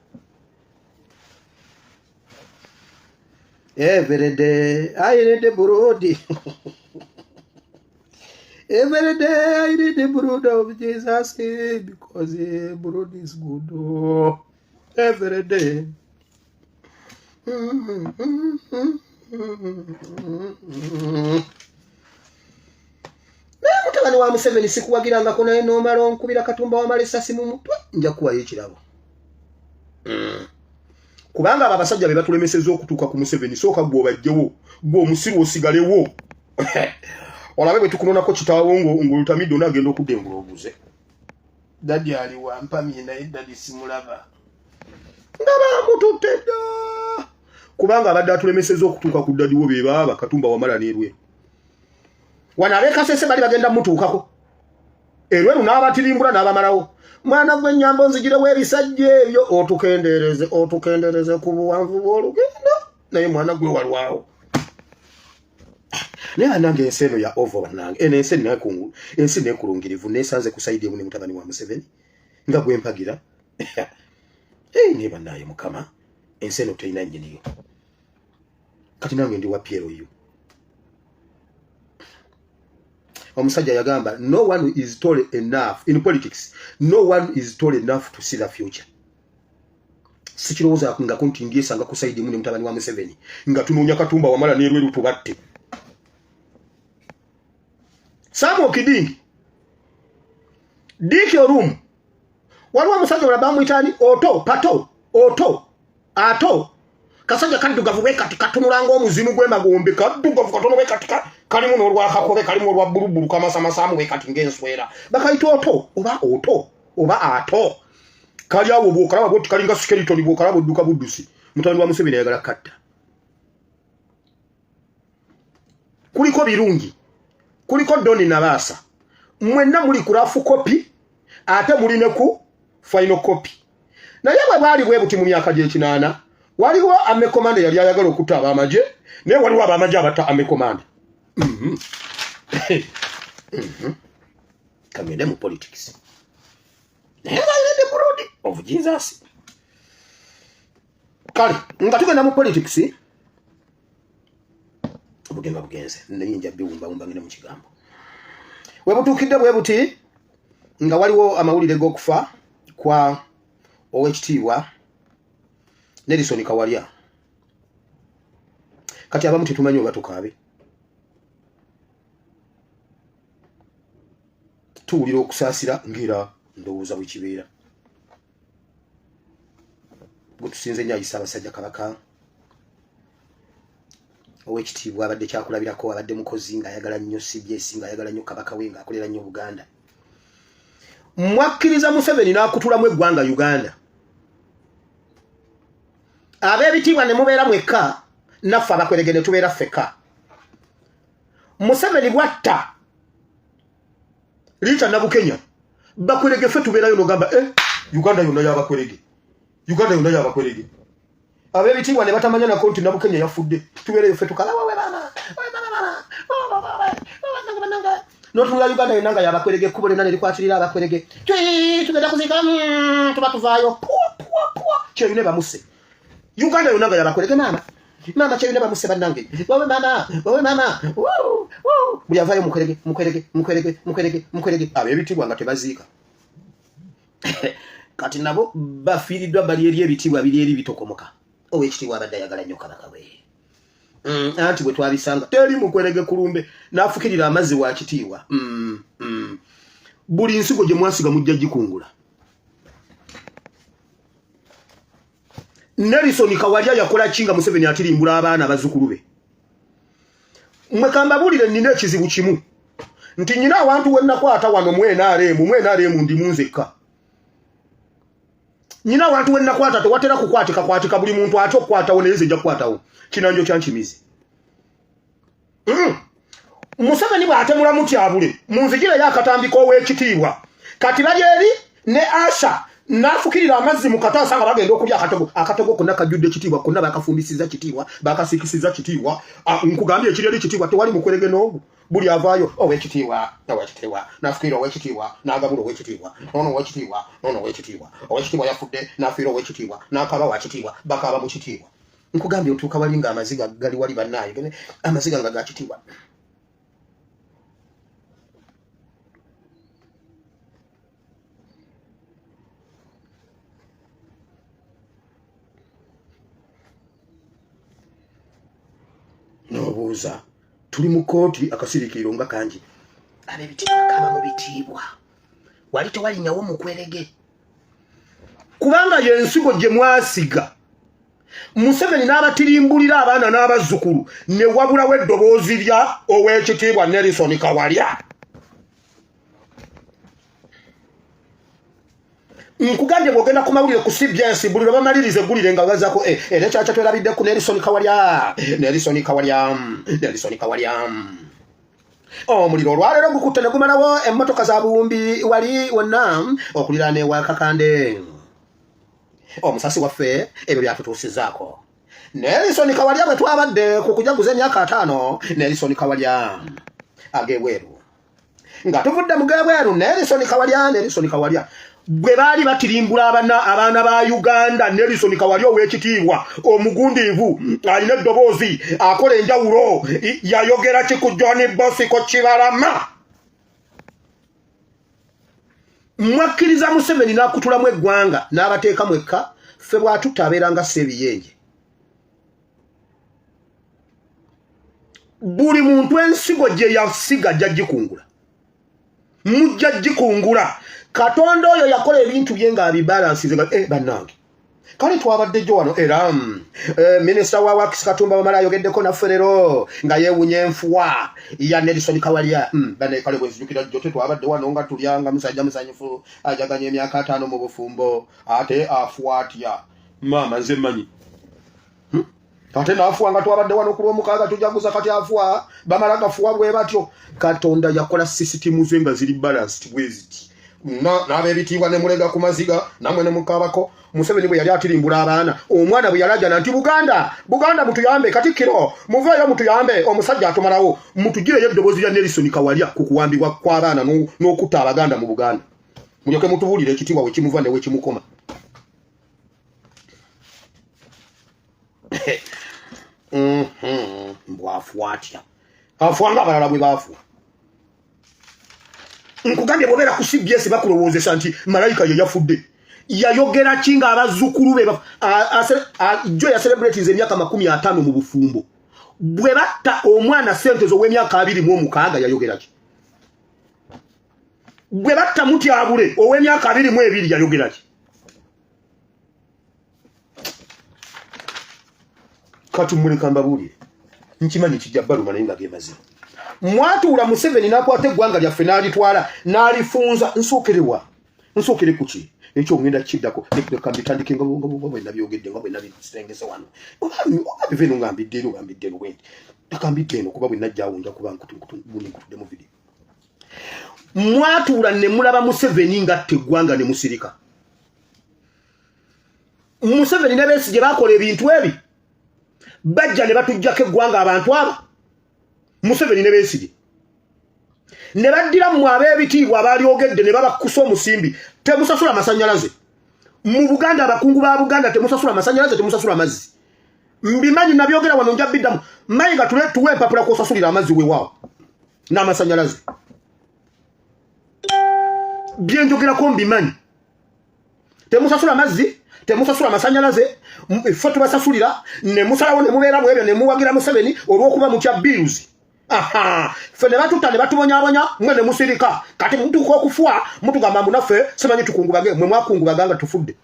every day I need the burudi every day I need the burudi of Jesus because the burudi is good every day mutabani wa Museveni sikuwagiranga ko naye nomala onkubira Katumba wa malesasi mu mutwe nja kuwayo ekirabo kubanga aba basajja be batulemeseza okutuuka ku Museveni sooka gwe obajjewo gwe omusiru osigalewo olabe bwe tukunonako kitaawo ng'olutamidde onaagenda okudda enguloobuze daddi ali wampamye naye daddi simulaba nga bamututte dda kubanga abadde atulemeseza okutuuka ku daddiwo be baaba Katumba Wamala n'Erweru wano ab'Ekasese bali bagenda mutuukako Erweru n'abatirimbula n'abamalawo mwana gw'ennyambo nzigirewo ebisajja ebyo otukendeereze ku buwanvu bw'olugendo naye mwana gwe walwawo naye anange ensi eno ya ovo bannange eno ensi neekulungirivu neesanze ku sayidi emu ne mutabani wa Museveni nga gwempagira naye bannaaye Mukama ensi eno terina nnyiniyo kati nange ndi wa Piero yo omusajja yagamba no one is tall enough in politics no one is tall enough to see the future sikirowooza nga kuntingiesa nga ku sayidi emu ne mutabani wa Museveni nga tunoonya Katumba Wamala n'Erweru tubatte Samuel Kidingi Dick Orum waliwo omusajja olaba bamuyitaani ato kasajja kaddugavu bwe kati katunulanga omuzimu gw'emagombe kaddugavu katono bwe kati kalimu n'olwakakobe kalimu olwa bbulubulu kamasamasaamu bwe kati ng'enswera bakayita oba ato kali awo bw'okalaba bwoti kalinga skeletoni bw'okalaba odduka buddusi mutabani wa Museveni ayagala katta kuliko birungi kuliko Doni Nabaasa mwenna muli ku rafu copy ate muli ne ku final copy naye bwe bali bwe buti mu myaka gy'ekinaana waliwo amekomanda yali ayagala okutta ab'amagye naye waliwo ab'amagye abatta amekomanda kagende mu politics naye balina the blood of Jesus kale nga tugenda mu politics obugenga bugenze nayinja biwumbawumba ngene mu kigambo webutuukidde bwe buti nga waliwo amawulire g'okufa kwa owekitiibwa Nelson Kawalya kati abamu tetumanyi oba tukaabe tuwulira okusaasira ng'era ndowooza bwe kibeera gwe tusinze nnyo ayisa abasajja Kabaka owekitiibwa abadde kyakulabirako abadde mukozi ng'ayagala nnyo CBS ng'ayagala nnyo Kabaka we ng'akolera nnyo Buganda mwakkiriza Museveni n'akutulamu eggwanga Uganda ab'ebitiibwa ne mubeera mwekka naffe abakwerege ne tubeera ffeka Museveni bwatta Liita Nabukenya bakwerege ffe tubeerayo n'ogamba Uganda yonna y'abakwerege ab'ebitiibwa ne batamanya nako nti Nabukenya yafudde tubeereyo ffe tukala we bana n'otunula Uganda yonna nga y'abakwerege ekkubo lyonna ne likwatirira abakwerege tugenda kuziika tuba tuvaayo kyeyune bamuse Uganda yonna nga y'abakwerege maama kyeyune bamuse bannange wowe maama buli avaayo mukwerege ab'ebitiibwa nga tebaziika kati nabo bafiiriddwa bali eri ebitiibwa biri eri bitokomoka owekitiibwa abadde ayagala nnyo Kabaka we anti bwe twabisanga teri mukwerege kulumbe n'afukirira amazzi wa kitiibwa buli nsigo gye mwasiga mujja gikungula Nelson Kawalya yakola kinga Museveni atirimbula abaana abazzukulu be mwe kambabulire nnina ekizibu kimu nti nnyina awantu we nnakwata wano mu NRM ndi munzekka nyina abantu wenna kwata tewatera kukwatika buli muntu ate okukwatawo naye nze nja kukwatawo kinanjo kyankimizi Museveni bw'atemula mutyabule munzigire y'akatambiko ow'ekitiibwa kati bali eri ne Asha n'afukirira amazzi mu kataasa nga bagenda okulya akatego konna kajjudde ekitiibwa konna bakafumbisiza kitiibwa bakasiikisiza kitiibwa nkugambye ekiri eri kitiibwa tewali mukwerege n'ogu buli avaayo owekitiibwa n'afukirira owekitiibwa n'agabula owekitiibwa owekitiibwa yafudde n'afiira owekitiibwa n'akaaba wa kitiibwa bakaaba mu kitiibwa nkugambye otuuka wali nga amaziga gali wali bannaayo amaziga nga ga kitiibwa nobuuza tuli mu kooti akasiriikiriro nga kangi ab'ebitiibwa kaba mu bitiibwa wali tewalinyawo mukwerege kubanga yensigo gye mwasiga Museveni n'abatirimbulira abaana n'abazzukulu ne wabulawo eddoboozi lya ow'ekitiibwa Nelson Kawalya nkugambye bw'ogenda ku mawulire ku CBS buli lwe bamaliriza eggulire nga bazaako era ekyakya twerabidde ku Nelson Kawalya omuliro olwaleero gukutte ne gumalawo emmotoka za buwumbi wali wonna okuliraana ewa Kakande omusasi waffe ebyo byatutuusizaako Nelson Kawalya bwe twabadde ku kujaguza emyaka 5 Nelson Kawalya ag'ebweru nga tuvudde mu g'ebweru Nelson Kawalya bwe baali batirimbula abaana ba Uganda Nelson Kawalya ow'ekitiibwa omugundiivu alina eddoboozi akola enjawulo yayogera ki ku John Bosco Kibalama mwakkiriza Museveni n'akutulamu eggwanga n'abateeka mwekka ffe bw'atutta abeeranga Ssebiyenje buli muntu ensigo gye yasiga jjagikungula mujja gikungula Katonda oyo yakola ebintu bye nga abibalansize bannange kale twabadde jo wano era minisita wa Wakisi Katumba Wamala ayogeddeko naffe leero nga yeewunya enfuwa ya Nelson Kawalya bane kale bwezijukira jo twabadde wano nga tulyanga musajja musanyufu ajaganya emyaka 5 mu bufumbo ate afuwa atya mama nze mmanyi ate naafuwa nga twabadde wano ku lw'omukaaga tujaguza kati afuwa bamala gafuwa bwe batyo Katonda yakola sisitimu ze nga ziri balanced bweziti n'ab'ebitiibwa ne mulega ku maziga namwe ne mukabako Museveni bwe yali atirimbula abaana omwana bwe yalajana nti Buganda mutuyambe Katikkiro muveeyo mutuyambe omusajja atumalawo mutugireyo eddoboozi lya Nelson Kawalya ku kuwambibwa kw'abaana n'okutta Abaganda mu Buganda mulyoke mutubuulire ekitiibwa we kimuva ne we kimukoma mbwafuwa atya afuwa ng'abalala bwe baafuwa nkugambye bw'obeera ku CBS bakulowoozesa nti malayika ye yafudde yayogera ki nga abazzukulu be jo yacelebratinze emyaka 50 mu bufumbo bwe batta omwana Ssentezo ow'emyaka 26 yayogera ki bwe batta Mutyabule ow'emyaka 22 yayogera ki kati muleka mbabuulire nkimanyi kijja baluma naye nga gemazima mwatuula Museveni n'akwata eggwanga lyaffe n'alitwala n'alifunza nsookere ku ki ekyo ngenda kiddako leka mbitandike nga bwe nabyogedde nga bwe nabisengese wano biveno nga mbidde wendi leka mbidde eno kuba bwe najjaawo nja kuba nkutudde mu video mwatuula ne mulaba Museveni ng'atta eggwanga ne musirika Museveni ne Besigye bakola ebintu ebi bajja ne batujjako eggwanga abantu abo Museveni ne Besigye ne baddira mu ab'ebitiibwa abalyogedde ne babakusa omusimbi temusasula amasannyalaze mu Buganda abakungu ba Buganda temusasula amasannyalaze temusasula amazzi mbimanyi nabyogera wano nja biddamu mayiga tuwe empapula kwosasulira amazzi weewaawo n'amasannyalaze byenjogerako mbimanyi temusasula amazzi temusasula amasannyalaze ffe tubasasulira ne musalawo ne mubeera mu ebyo ne muwagira Museveni olw'okuba mutya bills ffe ne batutta ne batubonyabonya mwe ne musirika kati mutuuka okufuwa mutugamba mbu naffe simanyi tukungubage mwe mwakungubaga nga tufudde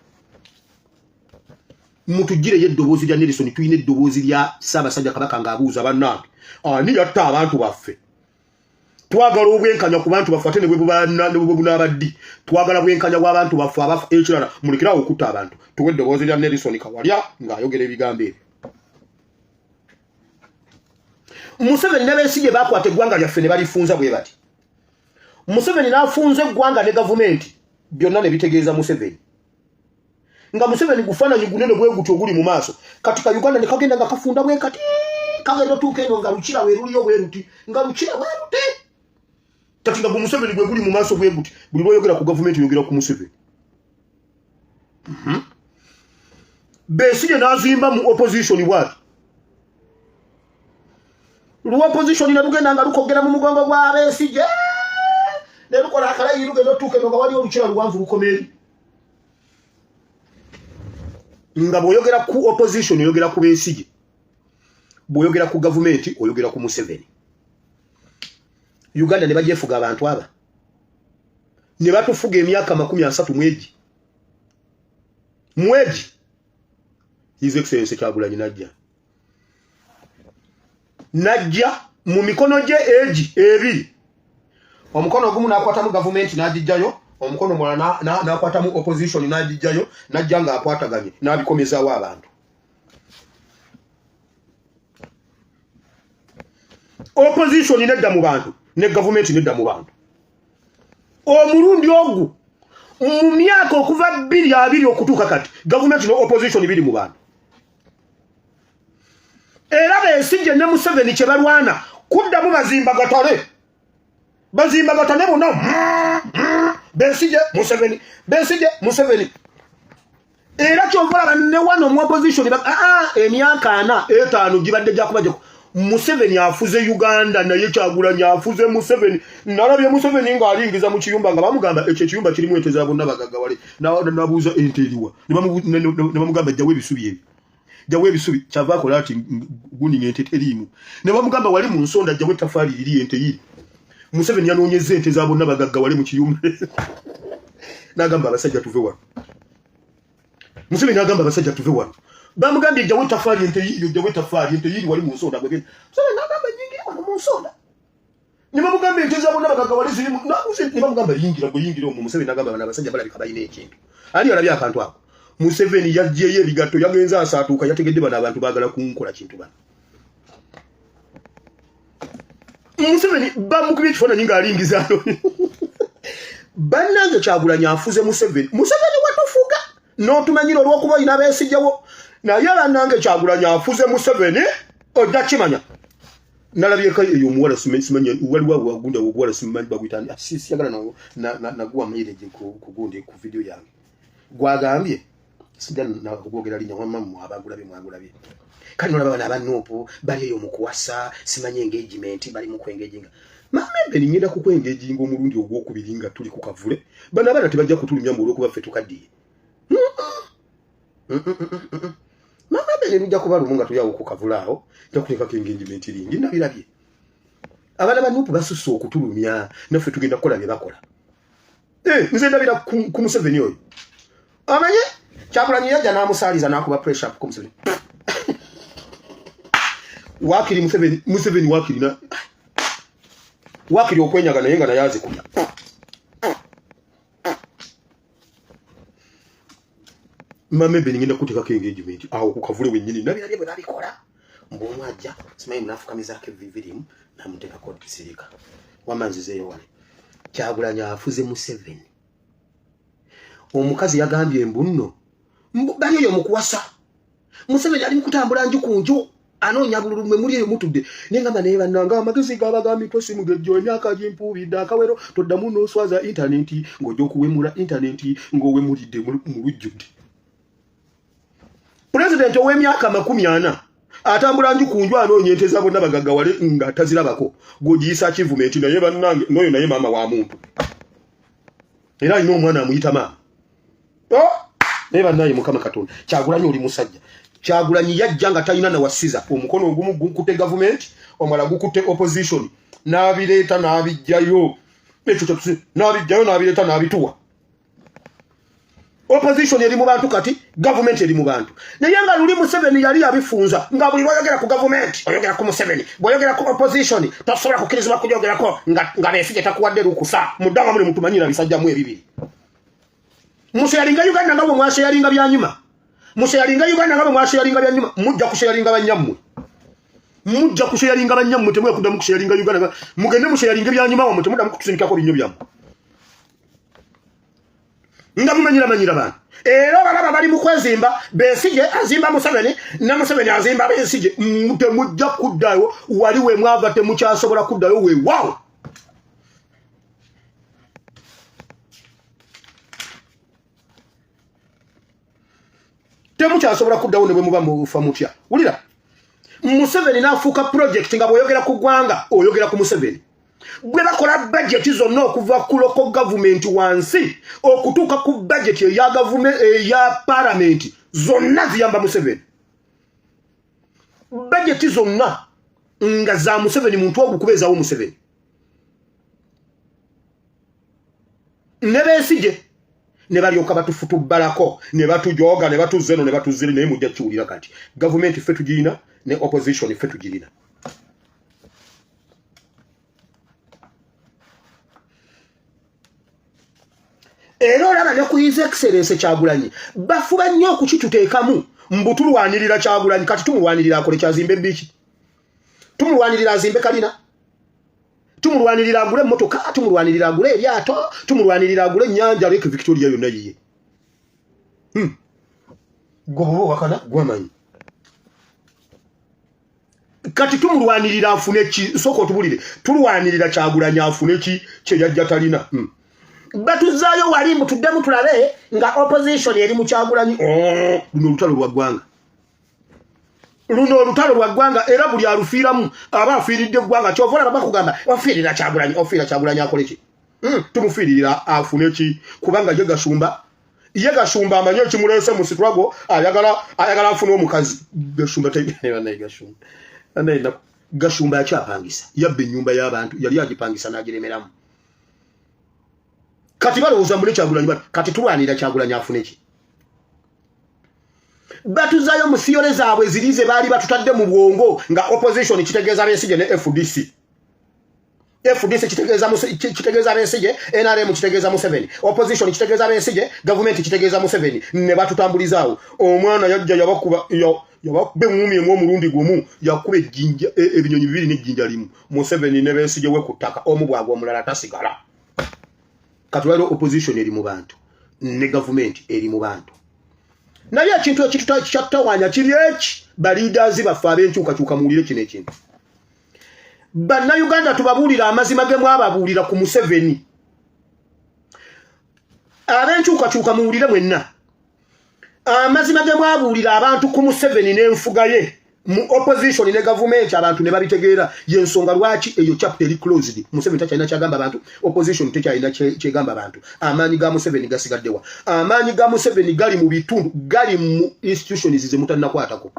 mutugireyo eddoboozi lya Nelson tulina eddoboozi lya Ssaabasajja Kabaka ng'abuuza bannange ani yatta abantu baffe twagala obwenkanya ku bantu baffe ate ne bwe bunaabaddi twagala bwenkanya bw'abantu baffe abafa ekirala mulekerawo okutta abantu tuwe eddoboozi lya Nelson Kawalya ng'ayogera ebigambo ebyo Museveni ne Besigye bakwata eggwanga lyaffe ne balifunza bwe bati Museveni n'afunza eggwanga ne gavumenti byonna ne bitegeeza Museveni nga Museveni gufaananyi gunene bwe gutyo oguli mu maaso kati ka Uganda ne kagenda nga kafunda bwe kati kagenda otuuka eno nga lukira we luliyo bwe ruti nga lukira bwe ruti kati nga Museveni bwe guli mu maaso bwe guti buli lw'oyogera ku gavumenti oyogera ku Museveni Besigye n'azimba mu opposition bwati Opposition ne lugenda nga lukogera mu mugongo gwa Besigye ne lukola akalayi lugenda otuuka eno nga waliwo olukira luwanvu lukomeri nga bw'oyogera ku opposition oyogera ku Besigye bw'oyogera ku gavumenti oyogera ku Museveni Uganda ne bajefuga abantu aba ne batufuga emyaka 30 mwezi His Excellency Kyagulanyi najja mu mikono gye egi ebiri omukono gumu nakwata mu government najijjayo omukono mulala nakwata mu opposition najijjayo najja nga akwataganye nabikomezaawo abantu opposition nedda mu bantu ne government nedda mu bantu omulundi ogu mu myaka okuva 2 okutuuka kati government no opposition biri mu bantu era Besigye ne Museveni kye balwana kuddamu bazimba gatale buno Besigye Museveni era kyovula ne wano mu opposition emyaka 4 gibadde jakubajeko Museveni afuze Uganda naye Kyagulanyi afuze Museveni nalabye Museveni nga alingiza mu kiyumba nga bamugamba ekyo kiyumba kirimu ente za bonna bagagawale nabuuza ente eriwa ne bamugamba jjawe ebisubi kyavaako lati guni ente erimu ne bamugamba wali mu nsonda jjawe tafaali iri ente yiri Museveni yanoonyeza ente za bonna bagagawale mu kiyumba n'agamba abasajja tuve wano Museveni agamba abasajja tuve wano bamugambye jjawe tafaali ente yiri wali mu nsonda gwe Museveni n'agamba nyingira wano mu nsonda ne bamugamba ente za bonna bagagawale zirimu ne bamugamba yingira omwo Museveni n'agamba bano abasajja balabika balina ekintu ani alabye akantu ako Museveni yajjeyo ebigatto yagenza asaatuuka yategedde bano abantu baagala kunkola kintu bano Museveni bamukubye ekifaananyi ng'alingizaano bannange Kyagulanyi afuze Museveni watufuga n'otumanyira olw'okuba olina abeesigyewo naye bannange Kyagulanyi afuze Museveni ojja kimanya nalabyeko eyo omuwala simanyi waliwo wagunda obuwala simanyi baguyitani siyagala naguwa mileje ku gundi ku video yange gwagambye sigala nakugogera linya wamammu abagulabe mwagulabye kali nolaba bana abanupu bali eyo mu kuwasa simanyi engagement bali mu kwengeginga mamembe ninyenda ku kwengeginga omulundi ogw'okubiringa tuli ku kavule bana abana tebajja kutulumya mu olw'okuba ffe tukaddiye mamembe nirujja kuba lumu nga tulyawo ku kavule awo nja kuteekako engagement lingi nabirabye abana banupu basusse okutulumya naffe tugenda kukola bye bakola nze ndabira ku Museveni oyo amanye Kyagulanyi yajja n'amusaaliza n'akuba pressure ku Museveni wakiri Museveni wakiri okwenyaga naye nga naye azikunya mamembe ningenda kuteekako engagement awo ku kavule wennyini nabirabye bwe babikola mb'omu ajja simanyi munafukamizaako evivirimu namuteekako disirika wamanzizeeyo wale Kyagulanyi afuze Museveni omukazi yagambye mbunno bali eyo mu kuwasa Museveni ali mu kutambula nju ku nju anoonya bululume muli eyo mutudde nengamba naye bannanga amagezi gabagambye tosimu gejjo emyaka gimpuubidde akawero toddamu n'oswaza intaneti ng'ojja okuwemula intaneti ng'owemulidde mu lujjudde Pulezidenti ow'emyaka 40 atambula nju ku nju anoonya ente za bonna bagagawale nga tazirabako gw'ogiyisa achievement naye bannange n'oyo naye maama wa muntu era alina omwana amuyita maama naye bannaye Mukama Katonda Kyagulanyi oli musajja Kyagulanyi yajja nga talina na wasiza omukono ogumu gukutte government omala gukutte opposition n'abireeta n'abijjayo ekyo kyatusi n'abijjayo n'abireeta n'abituwa opposition eri mu bantu kati government eri mu bantu naye nga luli Museveni yali abifunza nga buli lwayogera ku government oyogera ku Museveni bw'oyogera ku opposition tosobola kukkirizibwa kujogerako nga Besigye takuwadde lukusa muddanga muli mutumanyira bisajjamu ebibiri musharinga Uganda nga bwe mwasharinga byanyuma musharinga Uganda nga bwe mwasharinga byanyuma mujja kusharinga banyammwe temwe kuddamu kusharinga Uganda mugende musharinga byanyuma wamwe temuddamu kutusinikako binyo byammwe nga mumanyira bana era balaba bali mu kwezimba Besigye azimba Museveni na Museveni azimba Besigye temujja kuddayo wali we mwava temukyasobola kuddayo we wow temukyasobola kuddawo ne bwe muba mufa mutya wulira Museveni n'afuuka project nga bw'oyogera ku ggwanga oyogera ku Museveni bwe bakola budget zonna okuva ku local government wansi okutuuka ku budget eya government eya parliament zonna ziyamba Museveni budget zonna nga za Museveni muntu ogukubezaawo Museveni ne beesige ne balyoka batufutubbalako ne batujoga ne batuzeno ne batuziri naye mujja kiwulira kati government ffe tugirina ne opposition ffe tugirina. Era olaba ne ku His Excellency Kyagulanyi bafuba nnyo okukituteekamu mbutulwanirira Kyagulanyi kati tumulwanirira akole kyazimbe biiki tumulwanirira azimbe kalina tumulwanirira agule emmotoka tumulwanirira agule eryato tumulwanirira agule ennyanja Lake Victoria yonna yiye gobo wakana gwamanyi kati tumulwanirira afune ki soko tubulire tulwanirira Kyagulanyi afune ki kye yajja talina batuzayo wali mutuddemu tulabe nga opposition eri mu Kyagulanyi luno olutalo lwa ggwanga era buli alufiiramu aba afiiridde eggwanga kyovola bakugamba ofiirira Kyagulanyi ofiira Kyagulanyi akole ki tumufiiririra afune ki kubanga ye Gashumba amanye ekimuleese mu sitwago ayagala afune omukazi Gashumba yakyapangisa yabba ennyumba y'abantu yali agipangisa n'agiremeramu kati balowooza mule Kyagulanyi kati tulwanira Kyagulanyi afune ki batuzayo mu siyole zaabwe zirize baali batutadde mu bwongo nga opposition kitegeeza Besigye ne FDC kitegeeza Besigye NRM kitegeeza Museveni opposition kitegeeza Besigye government kitegeeza Museveni ne batutambulizaawo omwana yajja yabakuba engumi emu omulundi gumu yakuba ejjinja ebinyonyi bibiri n'ejjinja limu Museveni ne Besigye we ku ttaka omu bwagwa omulala tasigala kati waliwo opposition eri mu bantu ne government eri mu bantu naye ekintu ekitutawaanya kiri eki baleaders baffe ab'enkyukakyuka muwulire kino ekintu bannayuganda tubabuulira amazima ge mwababuulira ku Museveni ab'enkyukakyuka muwulire mwenna amazima ge mwabuulira abantu ku Museveni n'enfuga ye mu opposition ne government abantu ne babitegeera yensonga lwaki eyo chapter eri closed Museveni takyalina kyagamba abantu opposition tekyalina kyegamba abantu amaanyi ga Museveni gasigaddewa amaanyi ga Museveni gali mu bitundu gali mu institutions ze mutannakwatako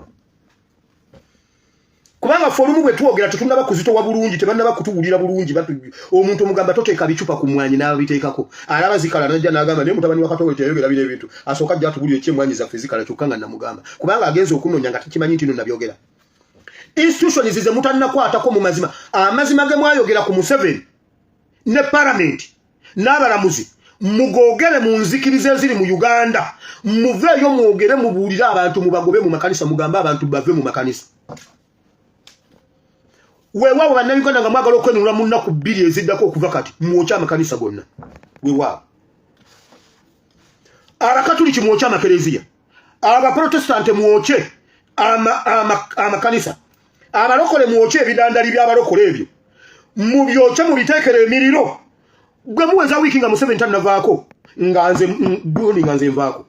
kubanga forumu bwe tuwogera tetunaba kuzitowa bulungi tebannaba kutuwulira bulungi omuntu omugamba toteeka bicupa ku mwanyi n'ababiteekako alaba zikala najja n'agamba naye mutabani wa Katonda teyayogera bino ebintu asooka ajja atubulire ekyemwanyi zaffe zikala kyokka nga namugamba kubanga agenza okunoonya nga tekimanyi nti no nabyogera institutions ze mutannakwatako mu mazima amazima ge mwayogera ku Museveni ne parliament n'abalamuzi mugogere mu nzikiriza eziri mu Uganda muveeyo mwogere mubuulire abantu mubagobe mu makanisa mugambe abantu bave mu makanisa weewaawo bannayuganda nga mwagala okwenunula mu nnaku 2 eziddako okuva kati mwokya amakanisa gonna weewaawo abakatuliki mwokye amakereziya abaprotestante mwokye amakanisa abalokole mwokye ebidandali by'abalokole ebyo mubyokye mubiteekera emiriro gwe muweza wiiki nga Museveni tannavaako nga nze nvaako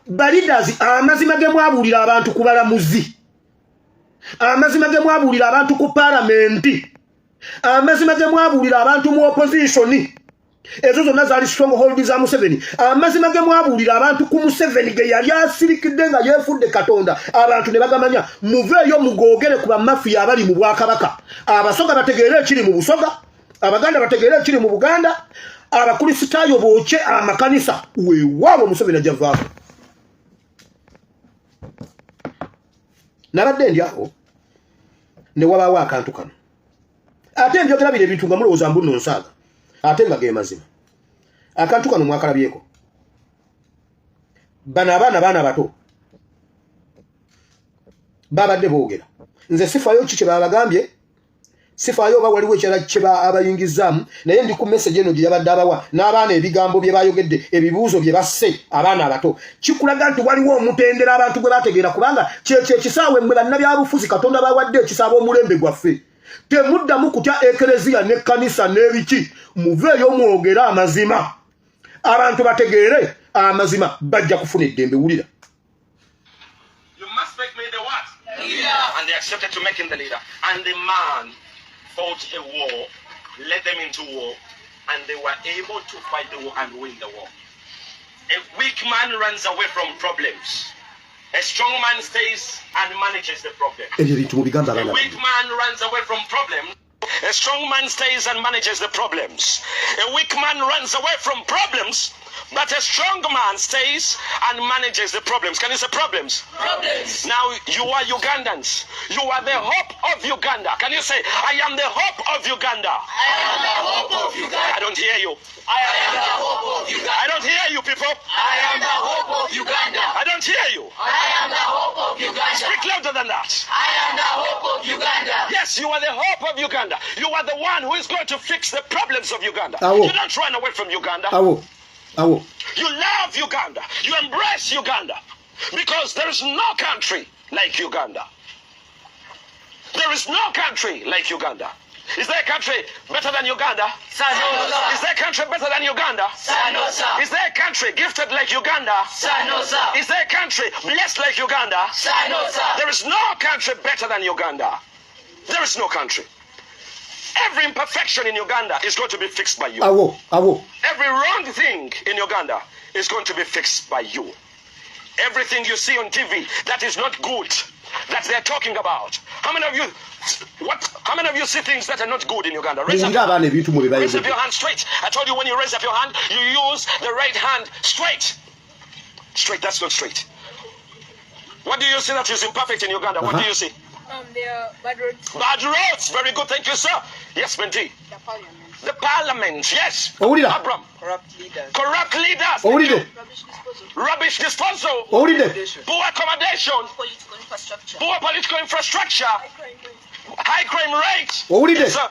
baleaders amazima ge mwabuulira abantu ku balamuzi amazima ge mwabuulira abantu ku palamenti amazima ge mwabuulira abantu mu opposition ezo zonna zaali stronghold za Museveni amazima ge mwabuulira abantu ku Museveni ge yali asirikidde nga yeefudde Katonda abantu ne bagamanya muveeyo mugoogere ku bamafiya abali mu Bwakabaka abasoga bategeere ekiri mu Busoga abaganda bategeere ekiri mu Buganda abakristaayo bookye amakanisa weewaawo Museveni ajjavaako nabadde ndi awo ne wabaawo akantu kano ate njogera bino ebintu nga mulowooza mbu nno nsaaga ate nga ge mazima akantu kano mwakalabyeko bano abaana bato babadde boogera nze sifayo ki kye babagambye sifayo oba waliwo ekirala kye abayingizaamu naye ndi ku message eno gye yabadde abawa n'abaana ebigambo bye bayogedde ebibuuzo bye basse abaana abato kikulaga nti waliwo omutendera abantu gwe bategeera kubanga kyekyo ekisaawe mmwe bannabyabufuzi Katonda bawadde ekisaaba omulembe gwaffe temuddamu kutya ekereziya n'ekkanisa n'ebiki muveeyo mwogera amazima abantu bategeere amazima bajja kufuna eddembe wulira and they accepted to make him the leader and the man fought a war, led them into war, and they were able to fight the war and win the war. A weak man runs away from problems. A strong man stays and manages the problem. A weak man runs away from problems A strong man stays and manages the problems. A weak man runs away from problems, but a strong man stays and manages the problems. Can you say problems? Problems. Now, you are Ugandans. You are the hope of Uganda. Can you say, I am the hope of Uganda? I am the hope of Uganda. I don't hear you. I am the hope of Uganda. I don't hear you, people. I am the hope of Uganda. I don't hear you. I am the hope of Uganda. Speak louder than that. I am the hope of Uganda. Yes, you are the hope of Uganda. You are the one who is going to fix the problems of Uganda. Awo. You don't run away from Uganda. Awo. You love Uganda. You embrace Uganda. Because there is no country like Uganda. There is no country like Uganda. Is there a country better than Uganda? Sanosa. Is there a country better than Uganda? Sanosa. Is there a country gifted like Uganda? Sanosa. Is there a country blessed like Uganda? Sanosa. There is no country better than Uganda. There is no country. Every imperfection in Uganda is going to be fixed by you. Awo. Every wrong thing in Uganda is going to be fixed by you. Everything you see on TV that is not good, that they're talking about. How many of you see things that are not good in Uganda? Raise up your hand straight. I told you when you raise up your hand, you use the right hand straight. Straight, that's not straight. What do you see that is imperfect in Uganda? What do you see? There are bad roads. Bad roads. Very good. Thank you, sir. Yes, Menti. The parliament. The parliament. Yes. Owulira. Abram. Corrupt leaders. Corrupt leaders. Owulide. Rubbish disposal. Rubbish disposal. Owulide. Poor accommodation. Political infrastructure. Poor political infrastructure. High crime rate. High crime rate. Owulide. Yes, sir.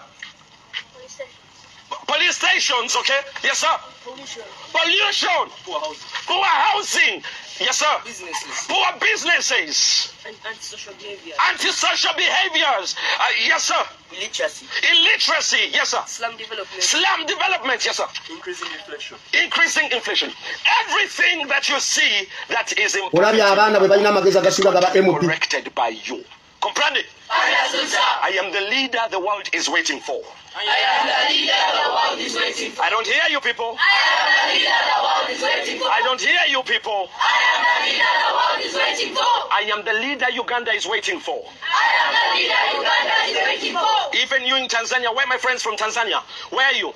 Police stations. Police stations. Okay. Yes, sir. Pollution. Pollution. Poor housing. Poor housing. Yes, sir. Businesses. Poor businesses. And antisocial behavior. Antisocial behaviors. Yes, sir. Illiteracy. Illiteracy. Yes, sir. Slum development. Slum development. Yes, sir. Increasing inflation. Increasing inflation. Everything that you see that is Olabya abaana bwe balina amagezi agasinga gaba MP. corrected by you. Comprende? I am the leader the world is waiting for. I am the leader the world is waiting for. I don't hear you, people. I am the leader the world is waiting for. I don't hear you, people. I am the leader the world is waiting for. I am the leader Uganda is waiting for. I am the leader Uganda is waiting for. Even you in Tanzania, where are my friends from Tanzania? Where are you?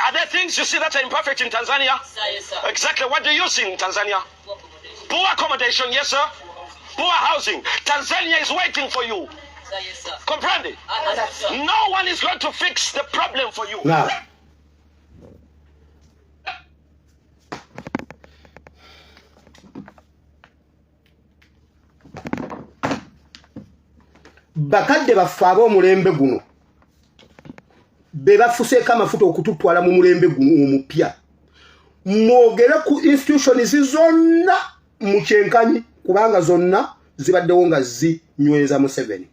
Are there things you see that are imperfect in Tanzania? Yes, sir. Exactly. What do you see in Tanzania? Poor accommodation. Poor accommodation, yes, sir. Poor housing. Tanzania is waiting for you. Yes, sir. Comprende? Yes, sir. No one is going to fix the problem for you. Now, bakadde baffe ab'omulembe guno be bafuseeko amafuta okututwala mu mulembe guno omupya, mwogere ku institutions zonna mu kyenkanyi, kubanga zonna zibaddewo nga zinyweza Museveni.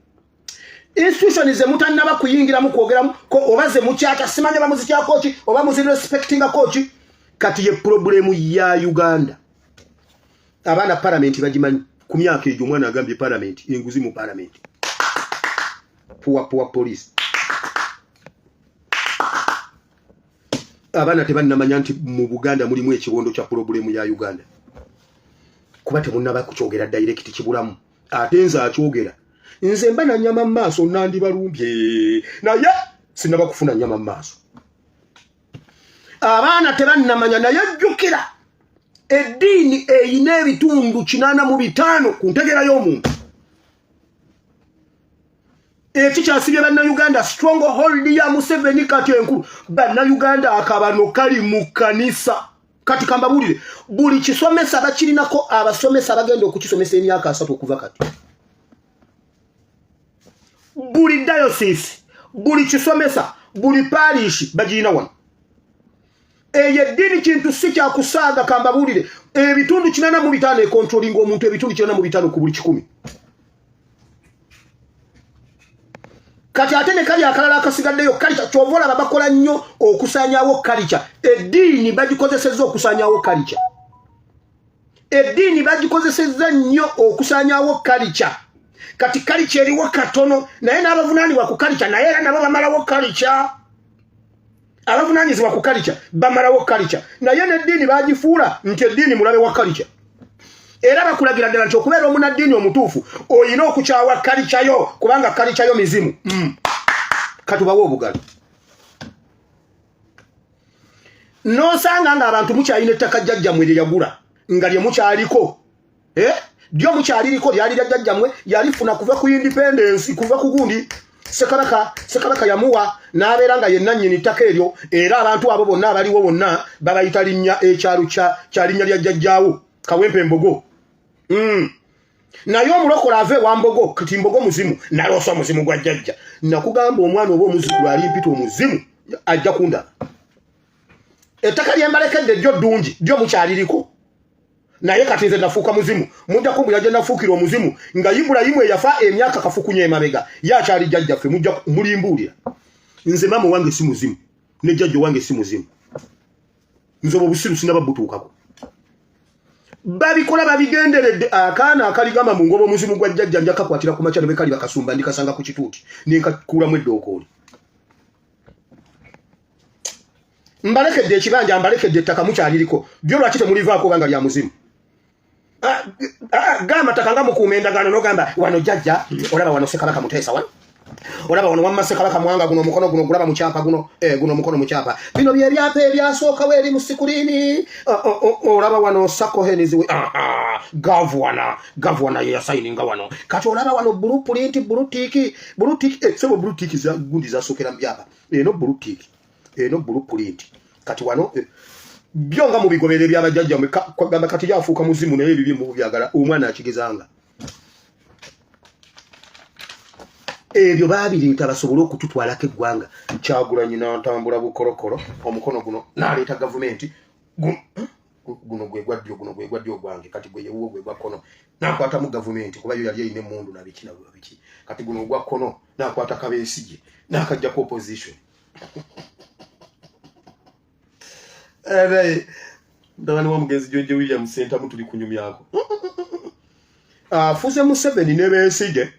Institutions ze mutannaba kuyingiramu kwogeramu ko oba ze mukyata simanya bamuzikyako ki oba muzirespectinga koki. Kati ye problemu ya Uganda. Abaana parliament bagimanyi ku myaka egyo omwana agambye parliament enguzi mu parliament. Poor police. Abaana tebannamanya nti mu Buganda mulimu ekibondo kya problemu ya Uganda. Kuba temunnaba kukyogera direct kibulamu. Ate nze akyogera. Nze mba na nyama maaso nandi balumbye. Naye sinaba kufuna nyama maaso. Abaana tebannamanya naye jjukira eddiini eyina ebitundu 85 ku ntegera y'omuntu. Ekikyasibye bannayuganda stronghold ya Museveni kati enkulu. Bannayuganda akabano kali mu kanisa. Kati kambabulire buli kisomesa bakirinako abasomesa bagenda okukisomesa emyaka 3 okuva kati. Buli diocese, buli kisomesa, buli parish bagina wano. Eddiini kintu si kya kusaaga kambabulire. Ebitundu 85 ekontrolinga omuntu ebitundu 85 ku buli 100. Kati ate ne kali akalala akasigaddeyo kalicha kyovola babakola nnyo okusanyawo kalicha. Eddiini bagikozesezza okusanyawo kalicha. Eddiini bagikozesezza nnyo okusanyawo kalicha. Kati kalicha eriwo katono naye n'abavunaanibwa ku kalicha naye era nabo bamalawo kalicha. Abavunaanyizibwa ku kalicha bamalawo kalicha naye n'eddiini bagifuula nti eddiini mulabe wa kalicha. Era bakulagira ddala nti okubeera omunaddiini omutuufu oyina okukyawa kalicha yo kubanga kalicha yo mizimu. katubawo obugalo nosanga nga abantu mukyalina ettaka jjajjamwe lye yagula nga lye mukyaliko lyo mukyaliriko lyali lya jjajjamwe yalifuna kuva ku independence kuva ku gundi Sekalaka yamuwa n'abeera nga yenna nnyini ttaka eryo era abantu abo bonna abaliwo bonna babayita linnya ekyalo kya linnya lya jjajjaawo Kawempe Mbogo naye omulokola ave wa Mbogo kati Mbogo muzimu naloosa muzimu gwa jjajja nakugamba omwana oba omuzimu alimpita omuzimu ajja kundaba ettaka lyembalekedde jjo ddungi jjo mukyaliriko naye kati nze nafuuka muzimu mujja kumbula gye nafuukira omuzimu nga Ibulayimu eyafa emyaka kafukunya emabega yakyali jjajjaffe mujja mulimbuulira nze mama wange si muzimu ne jjajja wange si muzimu nze obusiru sinaba butuukako babikola babigenderedde akaana akaligamba mu ngobo omuzimu gwa jjajja nja kakwatira ku makya ne bekali bakasumba ndikasanga ku kituuti nenkakuulamu eddookooli mbalekedde ekibanja mbalekedde ettaka mukyaliriko byo lwaki temulivaako banga lya muzimu gamba ttaka nga mukuuma endagaano nogamba wano jjajja olaba wano Sekalaka Muteesa wano olaba wano wamma Sekalaka Mwanga guno omukono guno gulaba mukyapa guno guno omukono mukyapa bino bye byapa ebyasookawo eri mu sikuliini olaba wano sakoheniziwe gavana ye yasayininga wano kati olaba wano bulutiki sebo bulutiki za gundi zasookera mu byapa eno bulutiki eno blueprint kati wano byonga mu bigobere by'abajjajja kwagamba kati yafuuka muzimu naye bibi mu byagala omwana akigezanga ebyo babireeta basobole okututwalako eggwanga Kyagulanyi n'antambula bukorokoro omukono guno n'aleeta gavumenti guno gwe gwaddyo gwange kati gwe yewuwo gwe gwakono n'akwata mu gavumenti kuba yo yali eyina emmundu nabiki kati guno gwakono n'akwata Kabeesigye n'akajjako opposition ndabani wa mugenzi George William Center mutuli kunyumyako afuze Museveni Besigye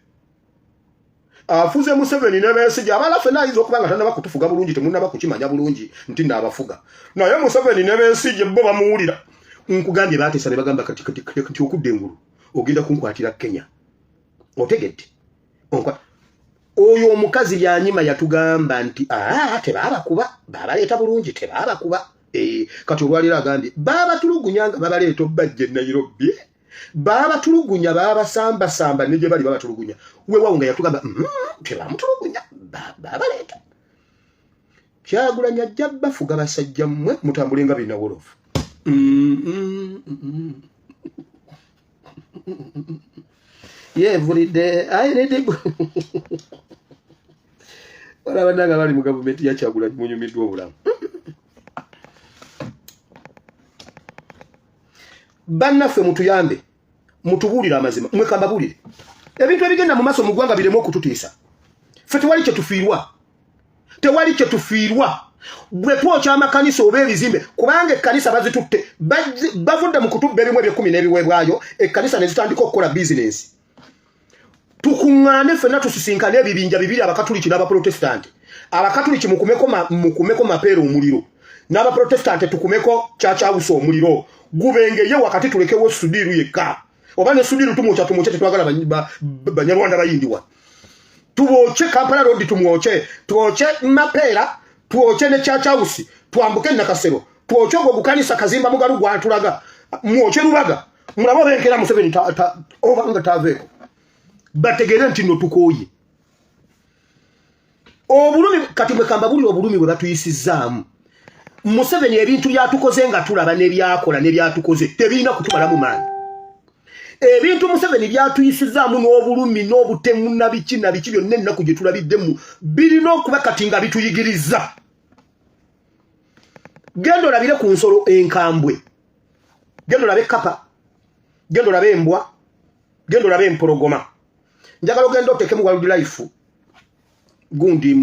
abala fena izo kubanga tanda bakutufuga bulungi temuna bakukimanya bulungi nti ndabafuga naye Museveni Besigye bo bamuwulira nkugambye batesa ne bagamba kati okudde engulu ogenda kunkwatira Kenya otegedde oyo omukazi yanyima yatugamba nti tebabakuba babaleeta bulungi tebabakuba kati olwalira agambye babatulugunyanga babaleeta obbajja Nairobi babatulugunya babasamba ne gye bali babatulugunya weewawo nga yatugamba tebamutulugunya babaleeta Kyagulanyi ajja bafuga basajja mmwe mutambulenga bina wolofu yevulidde ayinidde olabannanga bali mu gavumenti ya Kyagulanyi munyumiddwa obulamu bannaffe mutuyambe mutubuulire amazima mwekambabulire ebintu ebigenda mu maaso mu ggwanga biremu okututiisa ffe tewali kye tufiirwa bwe twokya amakanisa oba ebizimbe kubanga ekkanisa bazitutte bavudde mu kutubba ebimu ebyekumi n'ebiweebwayo ekkanisa ne zitandika okukola bizinensi tukuŋŋaane ffenna tusisinkane ebibinja bibiri abakatuliki n'abaprotestante abakatuliki mukumeko mapeera omuliro n'abaprotestante tukumeko kyakyabusa omuliro gubengeye wakati tulekewo Sudiru yekka oba ne Sudiru tumwocha tetwagala banyarwanda bayindiwa tuboche Kampala road tuwoche mapeera tuwoche ne kyakyabusi twambuke Nakasero tuwoche ogwo gukanisa kazimba mugalu gwatulaga mwoche Lubaga mulabo benkera Museveni obanga taveeko bategere nti no tukoye obulumi kati mwekamba buli obulumi bwe batuyisizaamu Museveni ebintu byatukoze nga tulaba ne byakola ne byatukoze tebina kutumala mu maani ebintu Museveni byatuyisizaamu n'obulumi n'obutemu na biki byonna ennaku gye tulabiddemu birina okuba kati nga bituyigiriza genda olabire ku nsolo enkambwe genda olabe kapa genda olabe embwa genda olabe empologoma njagala ogenda oteekemu wildlife gundi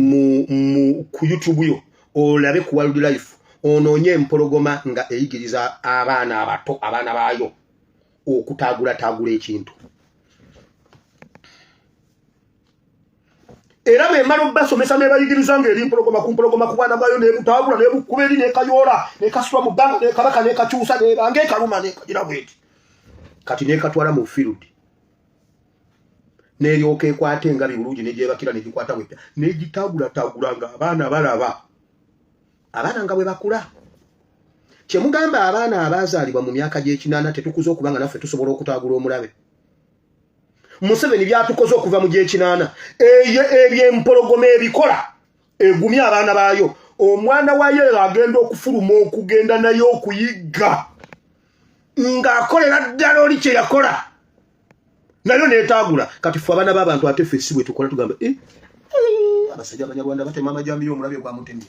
ku YouTube yo olabe ku wildlife onoonye empologoma nga eyigiriza abaana abato abaana baayo okutaagula ekintu era bemala basomesa ne bayigiriza ng'eri empologoma ku mpologoma ku baana baayo nebutaagula nebukuba eri nekayoola nekasula mu bbanga nekabaka nekakyusa nebanga ekaluma nekagira bweti kati nekatwala mu field neryoka ekwate nga bibulungi nejebakira negikwata wepya negitagula abaana balaba abaana nga bwe bakula kyemugamba abaana abazaalibwa mu myaka gy'ekinaana tetukuza okubanga naffe tusobola okutagula omulabe Museveni byatukoze okuva mu gy'ekinaana ebyempologoma ebikola egumya abaana baayo omwana waye agenda okufuluma okugenda nayo okuyigga ng'akolera ddala oli kye yakola nayo neetagula kati ffe abaana b'abantu ate ffe si bwe tukola tugamba abasajja abanyarwanda batema amajambi y'omulabe gwa mutemye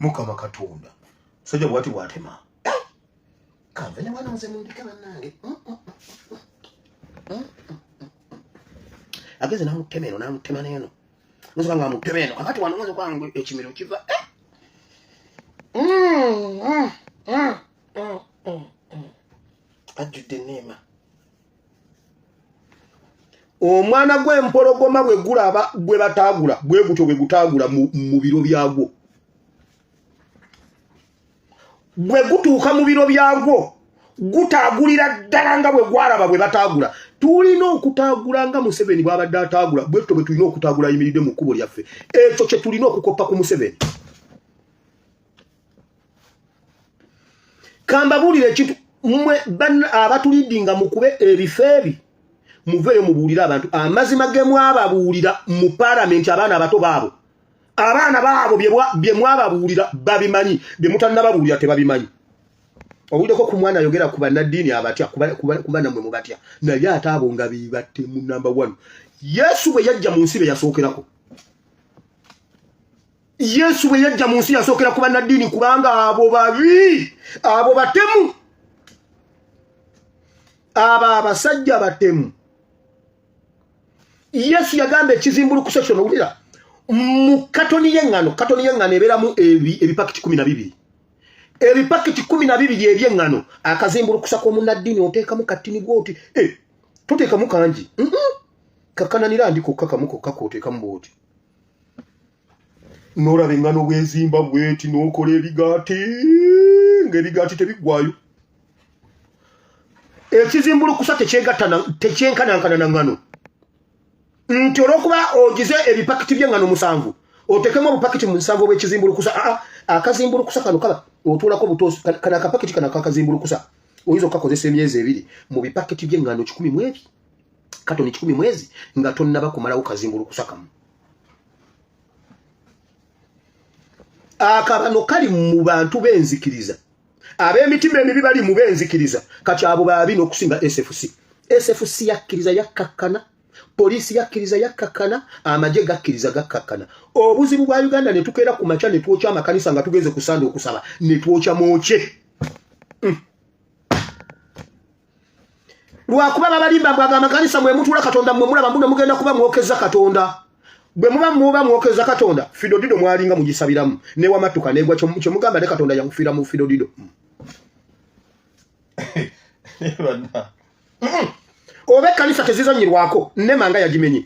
mukama katonda sajja bwati bwatema kanve ne mwana nze mundike bannange ageze namutema eno namutema n'eno nsoba nga amutema eno akati wano nze kwange ekimiro kiva ajjudde enneema omwana gw'empologoma bwe gulaba bwe bataagula bwe gutyo bwe gutaagula mu biro byagwo bwe gutuuka mu biro byagwo gutaagulira ddala nga bwe gwalaba bwe bataagula tulina okutaagula nga Museveni bw'abadde ataagula bwe tutyo bwe tulina okutaagula ayimiridde mu kkubo lyaffe ekyo kye tulina okukoppa ku Museveni kambabuulira ekintu mmwe abatulidinga mukube ebifo ebi muveeyo mubuulire abantu amazima ge mwababuulira mu paalamenti abaana abato baabo abaana baabo bye mwababuulira babimanyi bye mutannababuulira tebabimanyi owuliddeko ku mwana ayogera ku bannaddiini abatya kuba nammwe mubatya naye ate abo nga bebatte mu namba 1 Yesu bwe yajja mu nsi be yasookerako Yesu bwe yajja mu nsi yasookera ku bannaddiini kubanga abo babi abo batemu abo abasajja batemu Yesu yagamba ekizimbulukusa kyono wulira mu katoni y'eŋŋano ebeeramu ebipakiti 12 ebipakiti 12 eby'eŋŋano akazimbulukusa k'omunnaddiini oteekamu katini gwoti toteekamu kangi kakananira ndiko kakamu kokka kooteekamu bwoti n'olaba eŋŋano bwezimba bweti n'okola ebigaati ng'ebigaati tebiggwayo ekizimbulukusa tekyenkanankana na ŋŋano nti olw'okuba ogize ebipakiti by'eŋŋano 7 otekemu obupakiti 7 obw'ekizimbulukusa akazimbulukusa kano kaba otuulako butoosi kana akapakiti kana akazimbulukusa oyinza okukakozesa emyezi 2 mu bipakiti by'eŋŋano 12 katoni 10 nga tonnaba kumalawo kazimbulukusa kamu akabano kali mu bantu b'enzikiriza ab'emitima emibi bali mu b'enzikiriza kati abo babi n'okusinga SFC yakkiriza yakkakana polisi yakkiriza yakkakana amagye gakkiriza gakkakana obuzibu bwa Uganda ne tukeera ku makya ne twokya amakanisa nga tugeze ku Sande okusaba ne twokya mwoke lwakuba babalimba bwaga amakanisa mwe mutuula Katonda mwe mulaba mbuno mugenda kuba mwokeza Katonda bwe muba mwokeza Katonda Fidodido mwalinga mugisabiramu ne wamatuka negwa kyo mugamba ne Katonda yakufira mu Fidodido obe kanisa tezizanyirwako nemanga yagimenye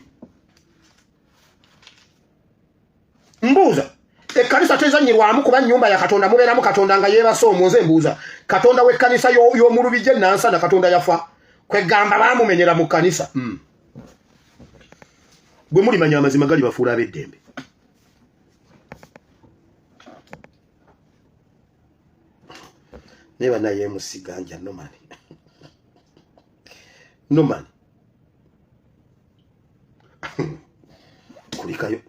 mbuuza ekanisa tezanyirwamu kuba nyumba ya Katonda mubeeramu Katonda nga yeebasa omwoze mbuuza Katonda w'ekkanisa y'omulubije nansa na Katonda yafa kwegamba baamumenyera mu kanisa bwe mulimanya amazima gali bafuula ab'eddembe neba naye musiganja no man kulikayo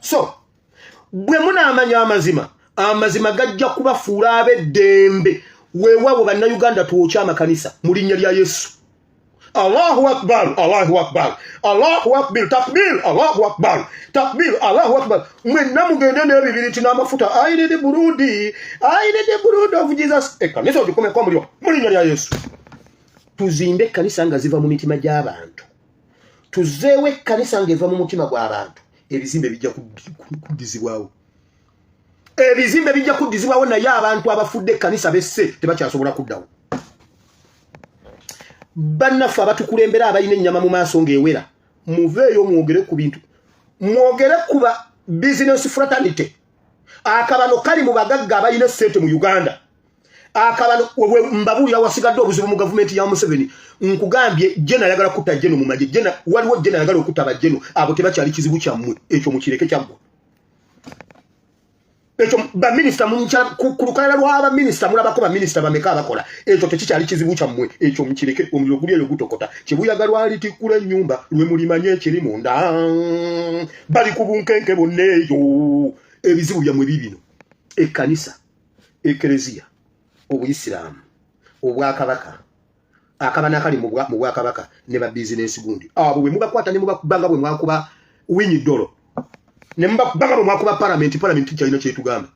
so bwe munaamanya amazima gajja kubafuula ab'eddembe weewaawo bannayuganda twokya amakanisa mu linnya lya Yesu Allahu akbar Allahu akbar Allahu akbar takbir Allahu akbar takbir Allahu akbar mwenna mugende n'ebibiriti n'amafuta I need the blood of Jesus ekanisa otukome kwa mulio mu linnya lya Yesu tuzimbe kanisa nga ziva mu mitima gy'abantu tuzeewe kanisa nga eva mu mutima gw'abantu ebizimbe bijja kuddizibwawo naye abantu abafudde kanisa besse tebakyasobola kuddawo bannaffe abatukulembera abalina ennyama mu maaso ng'ewera muveeyo mwogere ku bintu mwogere ku ba business fraternity akabano kali mu bagagga abalina ssente mu Uganda akabano mbabuli awasigadde obuzibu mu government ya Museveni nkugambye jena yagala kutta jeno mu maje jena waliwo jena yagala okutta bajeno abo tebakyali kizibu kyammwe ekyo mukireke kyabwo ekyo ba minister muncha kulukala lwa minister mulabako ba minister bameka abakola ekyo tekikyali kizibu kyammwe ekyo mukireke omuliro guli eyo gutokota kibuyagalwa litikula ennyumba lwe mulimanye ekiri munda bali kubunkenke bonneeyo ebizibu byamwe bibino ekkanisa ekereziya obuyisiramu obwakabaka akabana akali mu bwakabaka ne ba business gundi abo bwe mubakwata ne mubakubanga bwe mwakuba winyi dolo ne mubakubanga bwe mwakuba parliament kyalina kyetugamba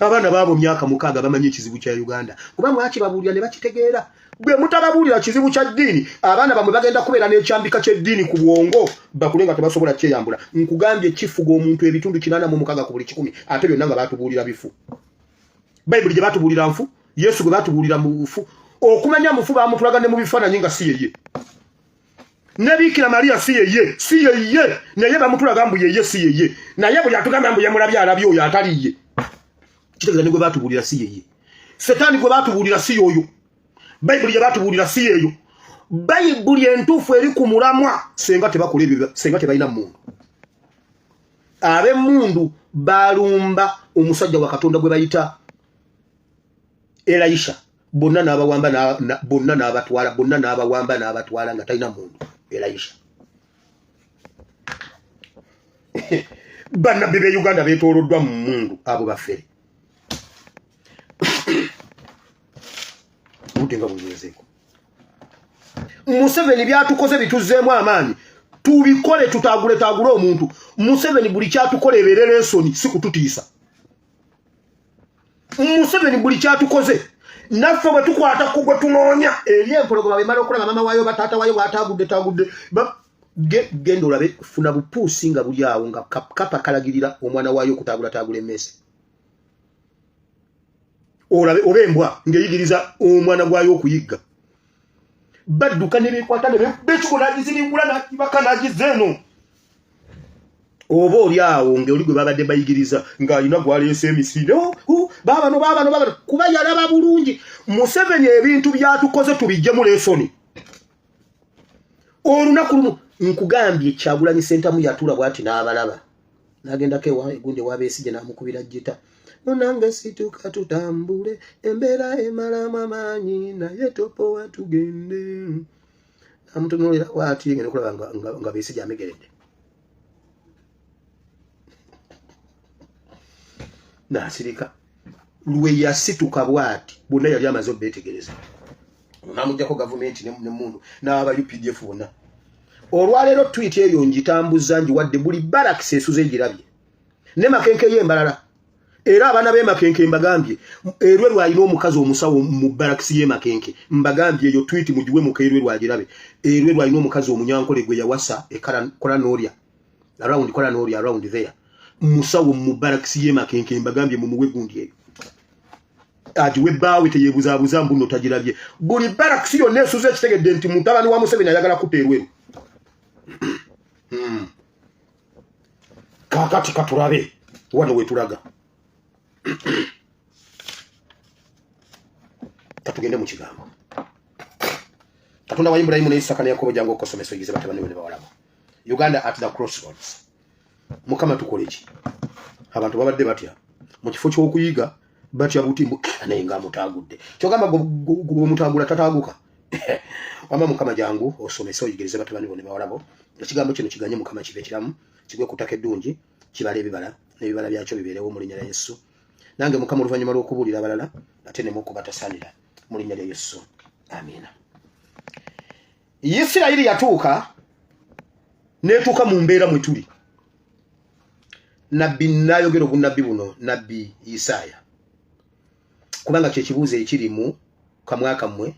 abana baabo myaka mukaga bamanyi ekizibu kya Uganda kuba mwakibabulira ne bakitegeera bwe mutababulira kizibu kya ddiini abaana bamwe bagenda kubeera n'ekyambika ky'eddiini ku bwongo bakulenga tebasobola kyeyambula nkugambye kifuga omuntu ebitundu 86 ku buli 100 ate byonna nga batubulira bifu Bible gye batubulira nfu Yesu gwe batubulira mufu okumanya mufu bamutulagane mu bifaananyi nga si yeye Nebikira Maria si yeye naye bamutulaga mbu yeye si yeye naye bwe yatugamba mbu yamulabya alabyo oyo ataliye kitegeza nigwe batubulira si yeye Satani gwe batubulira si yoyo Bible gye batubulira si yeyo Bible entufu eri ku mulamwa senga tebakola ebyo senga tebalina mundu abe mundu balumba omusajja wa Katonda gwe bayita Elisha bonna n'abawamba bonna n'abatwala bonna n'abawamba n'abatwala nga talina mundu Elisha bannabbi be Uganda beetooloddwa mu mundu abo bafere utenga bunyezeeko Museveni byatukoze bituzeemu amaanyi tubikole tutagule omuntu Museveni buli kyatukola ebeerera ensoni si kututiisa Museveni buli kyatukoze naffe bwe tukwata kugwe tunoonya eri empologoma bemala okulaba mama waayo bataata waayo bw'atagudde genda olabe funa bupuusi nga buli awo nga kapa kalagirira omwana waayo okutagula emmese olabe oba embwa ng'eyigiriza omwana gwayo okuyigga badduka ne beekwata ne bekikolagizirimbula nakibaka nagizeeno oba oli awo ng'oli gwe babadde bayigiriza ng'alina gwaleese emisinde baabano kuba yalaba bulungi Museveni ebintu byatukoze tubiggemu leesoni olunaku lumu nkugambye Kyagulanyi Ssentamu yatula bw'ati n'abalaba n'agendako egundi w'abeesigye n'amukubira jjita nonange situka tutambule embeera emalamu amaanyi naye topowa tugende amutunulira bw'ati ngenda okulaba nga Besigye amegeredde n'asirika lwe yasituka bw'ati bonna yali amaze obbeetegereza n'amugyako gavumenti ne mundu n'aba UPDF bonna olwaleero tweet eyo ngitambuza njiwadde buli barakisi esuze engirabye ne makenke y'embalala era abaana b'e Makenke mbagambye Erweru alina omukazi omusawo mu barakisi y'e Makenke mbagambye eyo tweet mugiwe mu Erweru agirabe Erweru alina omukazi omunyankole gwe yawasa Kolanoria around there musawo mu barakisi y'e Makenke mbagambye mu muwe gundi eyo agiwe baawe teyebuzabuza mbuno tagirabye buli barakisi yonna esuze ekitegedde nti mutabani wa Museveni ayagala kutta Erweru kakati katulabe wano wetulaga katugende mu kigambo Katonda wa Ibrahimu ne Isaka ne Yakobo jangu okosomesa oyigize batabani bwe bawalabo Uganda at the crossroads mukama tukole ki abantu babadde batya mu kifo ky'okuyiga batya butimbu naye nga mutagudde kyogamba go mutagula tataguka wama mukama jangu osomesa oyigize batabani bwe bawalabo ekigambo kino kiganye mukama kibe kiramu kigwe kutaka eddungi kibale ebibala n'ebibala byakyo bibeerewo mu linnya lya Yesu nange mukama oluvannyuma lw'okubuulira abalala ate ne mukubatasanira mu linnya lya Yesu amiina Isirayiri yatuuka netuuka mu mbeera mwe tuli nabbi n'ayogera obunnabbi buno nabbi Isaaya kubanga kyekibuuzo ekiri mu kamwaka mmwe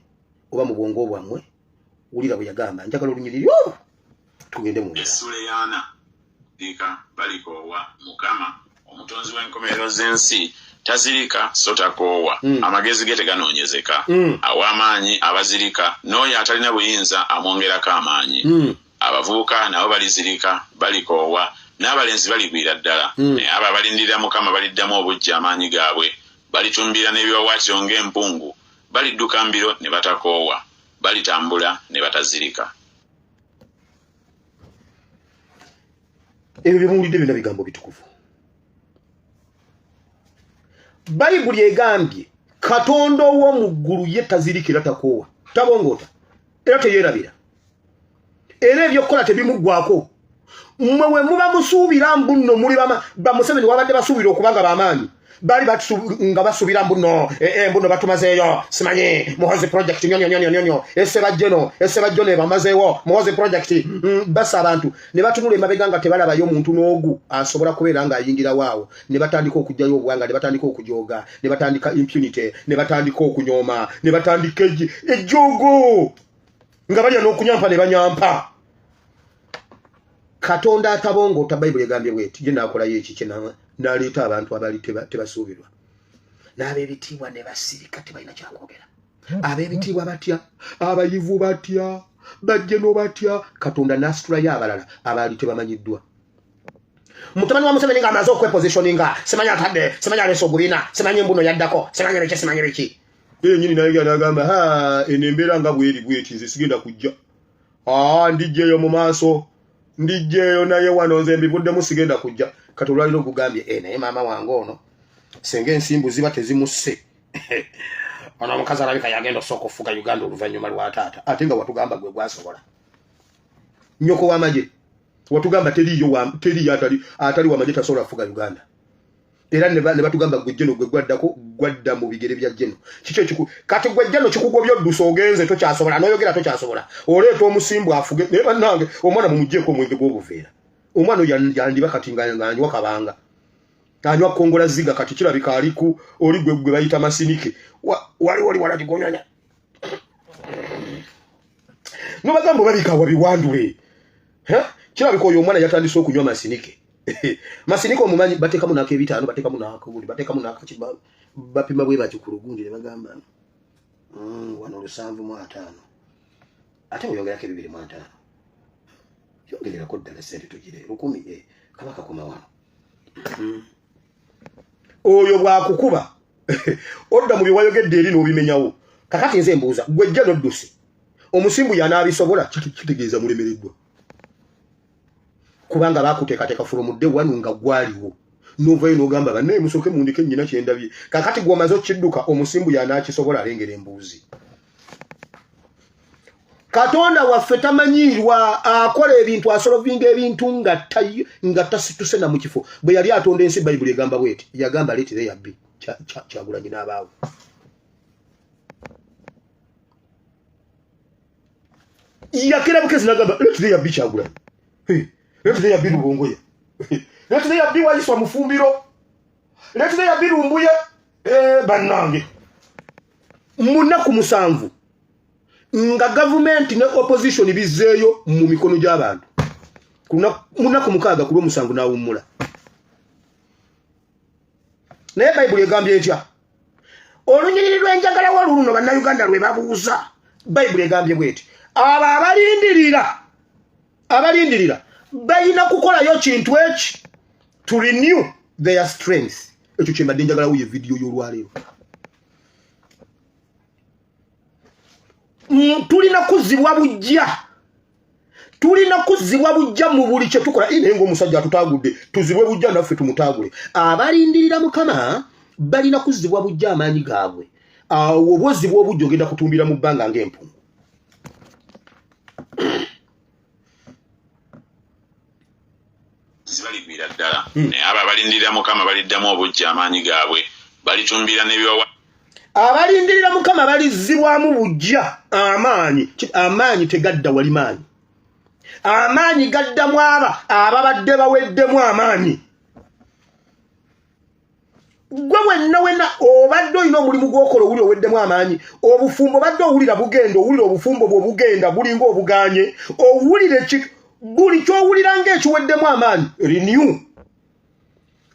oba mu bwongo bwammwe wulira bwe yagamba njagala olunyiriri tugende mu essula eyana dika balikoowa mukama omutonzi w'enkomerero z'ensi tazirika so takoowa amagezi ge teganoonyezeka aw'amaanyi abazirika n'oyo atalina buyinza amwongerako amaanyi abavubuka nabo balizirika balikoowa n'abalenzi baligwira ddala naye abo abalindirira mukama baliddamu obujja amaanyi gaabwe balitumbira n'ebiwawaatiro ng'empungu, balidduka mbiro ne batakoowa, balitambula ne batazirika. Ebyo byemuwulidde byonna bigambo bitukuvu. Bayibuli egambye Katonda ow'omu ggulu ye tazirikira takoowa, tabongoota, era teyeerabira. Era ebyokukola tebimuggwako. Mmwe we muba musuubira mbuno muli bamuseveni wabadde basuubira okubanga bamaanyi. Bali nga basuubira mbuno mbuno batumazeeyo simanyi muhozi project nyonyonyonyonyo ese bajjono bamazeewo muhozi project basa abantu ne batunula emabega nga tebalabayo omuntu n'ogu asobola kubeera nga ayingira waawo ne batandika okujjayo obuwanga ne batandika okujooga ne batandika impunity ne batandika okunyooma ne batandika ejjoogo nga balya n'okunyampa ne banyampa. Katonda atabongoota Bayibuli egambye bweti ye naakolayo eki kye n'aleeta abantu abali tebasuubirwa. N'ab'ebitiibwa ne basirika tebalina kyakwogera. Ab'ebitiibwa batya, abayivu batya, bajjeno batya, Katonda n'asitulayo abalala abaali tebamanyiddwa. Mutabani wa Museveni ng'amaze okwepositioninga, simanyi atadde, simanyi aleese ogubiina, simanyi embuno yaddako, simanyi biki, simanyi biki. Ye nnyini naye n'agamba eno embeera nga bweri bweti nze sigenda kujja. Ndijjeeyo mu maaso, ndijjeeyo naye wano nze mbivuddemu sigenda kujja. Kati olwaliro ogugambye naye maama wange ono senga ensimbu ziba tezimusse. Ono omukazi alabika yagenda osooka okufuga Uganda oluvannyuma lwa taata. Ate nga watugamba gwe gwasobola. Nnyoko w'amagye watugamba teriyo atali w'amagye tasobola kufuga Uganda. Era ne batugamba gwe jjeno gwe gwadda mu bigere bya jjeno. Kiki ekikulu? Kati gwe jjeno kikugobya oddusa ogenze tokyasobola n'oyogera tokyasobola. Oleeta omusimbu afuge naye bannange omwana mumuggyeeko omwenge gw'obuveera. Omwana yandiba kati ng'anywa kabanga. Anywa kongola ziga kati kirabika aliku oli gwe bayita masinike. Wali walagigonyonya. N'obagamba babikaawa biwandule. Kirabika oyo omwana yatandise okunywa masinike. Masinike omumanyi bateekamu n'ak'ebitaano, bateekamu n'akabuli, bateekamu n'akakiba, bapima bwe bati ku lugundi ne bagamba wano 705. Ate oyongerako 205. Yongererako ddala sente tugire 10 kabaka koma wano. Oyo bwakukuba odda mu biwayogedde eri n'obimenyawo. Kakati nze mbuuza gwe jja n'oddusi omusimbu yanaabisobola kitegeeza mulemereddwa. Kubanga baakuteekateeka from day one nga gwaliwo n'ovayo n'ogamba bannaye musooke mundike nnyina kyendabye. Kakati gw'omaze okidduka omusimbu yanaakisobola alengera embuuzi. Katonda waffe tamanyiirwa akola ebintu asolovinga ebintu nga tasituse na mu kifo. Bwe yali atonda ensi Bayibuli egamba bweti yagamba leetire yabbi Kyagulanyi n'abaawe. Yakera bukezi n'agamba leetire yabbi Kyagulanyi. Leetire yabbi Lubongoya. Leetire yabbi Waiswa Mufumbiro. Leetire yabbi Lumbuye. Bannange munaku 7 nga government ne opposition bizeeyo mu mikono gy'abantu. Munaku 6 ku lw'omusanvu n'awummula. Naye Bayibuli egambye etya? Olunyiriri lw'enjagala waluno bannayuganda lwe babuuza. Bayibuli egambye bweti abo abalindirira balina kukolayo kintu eki to renew their strength. Ekyo kye mbadde njagala wuye video y'olwaleero. Tulina kuzibwa bujja mu buli kye tukola. Ine ng'omusajja atutaagudde tuzibwe bujja naffe tumutaagule. Abalindirira Mukama balina kuzibwa bujja amaanyi gaabwe. Obwozibwa obujja ogenda kutumbira mu bbanga ng'empungu. Zibaligwira ddala naye abo abalindirira Mukama baliddamu obujja amaanyi gaabwe balitumbira n'ebyowa. Abalindirira Mukama balizibwamu bujja amaanyi tegadda wali maanyi. Amaanyi gaddamu ababadde baweddemu amaanyi. Gwe wenna obadde olina omulimu gw'okola owuli oweddemu amaanyi. Obufumbo badde owulira bugenda, owulira obufumbo bwe bugenda bulinga obuganye. Owulire buli ky'owulira ng'ekiweddemu amaanyi. Renew.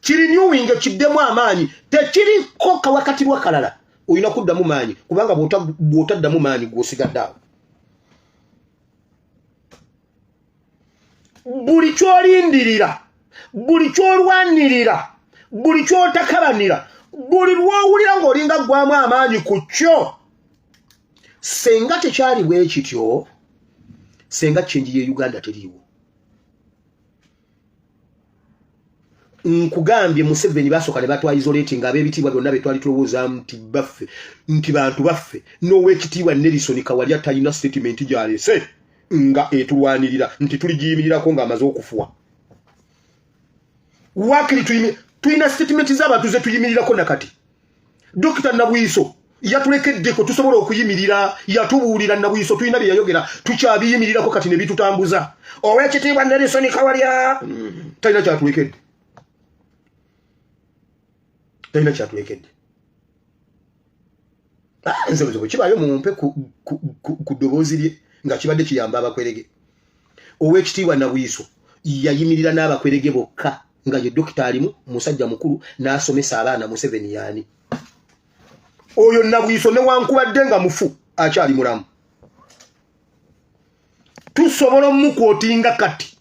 Kirenewing kiddemu amaanyi. Tekiriko kawakatirwa kalala. Oyina kuddamu maanyi kubanga bw'otaddamu maanyi gw'osigadde awo. Buli ky'olindirira, buli ky'olwanirira, buli ky'otakabanira buli lwowulira ng'olinga ggwamu amaanyi ku kyo senga tekyali bwe kityo senga kyenji ye Uganda teriiwo nkugambye Museveni basooka ne batwa isolating ab'ebitiibwa byonna betwali tulowooza nti bantu baffe n'ow'ekitiibwa Nelson Kawalya talina statement gy'alese nga etulwanirira nti tuligiyimirirako ng'amaze okufuwa wakiri tulina statement z'abantu ze tuyimirirako nakati Dr. Nabwiso yatulekeddeko tusobola okuyimirira yatubuulira Nabwiso tulina bye yayogera tukyabiyimirirako kati ne bitutambuza ow'ekitiibwa Nelson Kawalya talina kyatulekedde talina kyatulekedde nze bwe kibaayo mumpe ku ddoboozi lye nga kibadde kiyamba abakwerege ow'ekitiibwa Nabwiso yayimirira n'abakwerege bokka nga ye dokita alimu musajja mukulu n'asomesa abaana Museveni yaani oyo Nabwiso newankubadde nga mufu akyali mulamu tusobola omukwotinga kati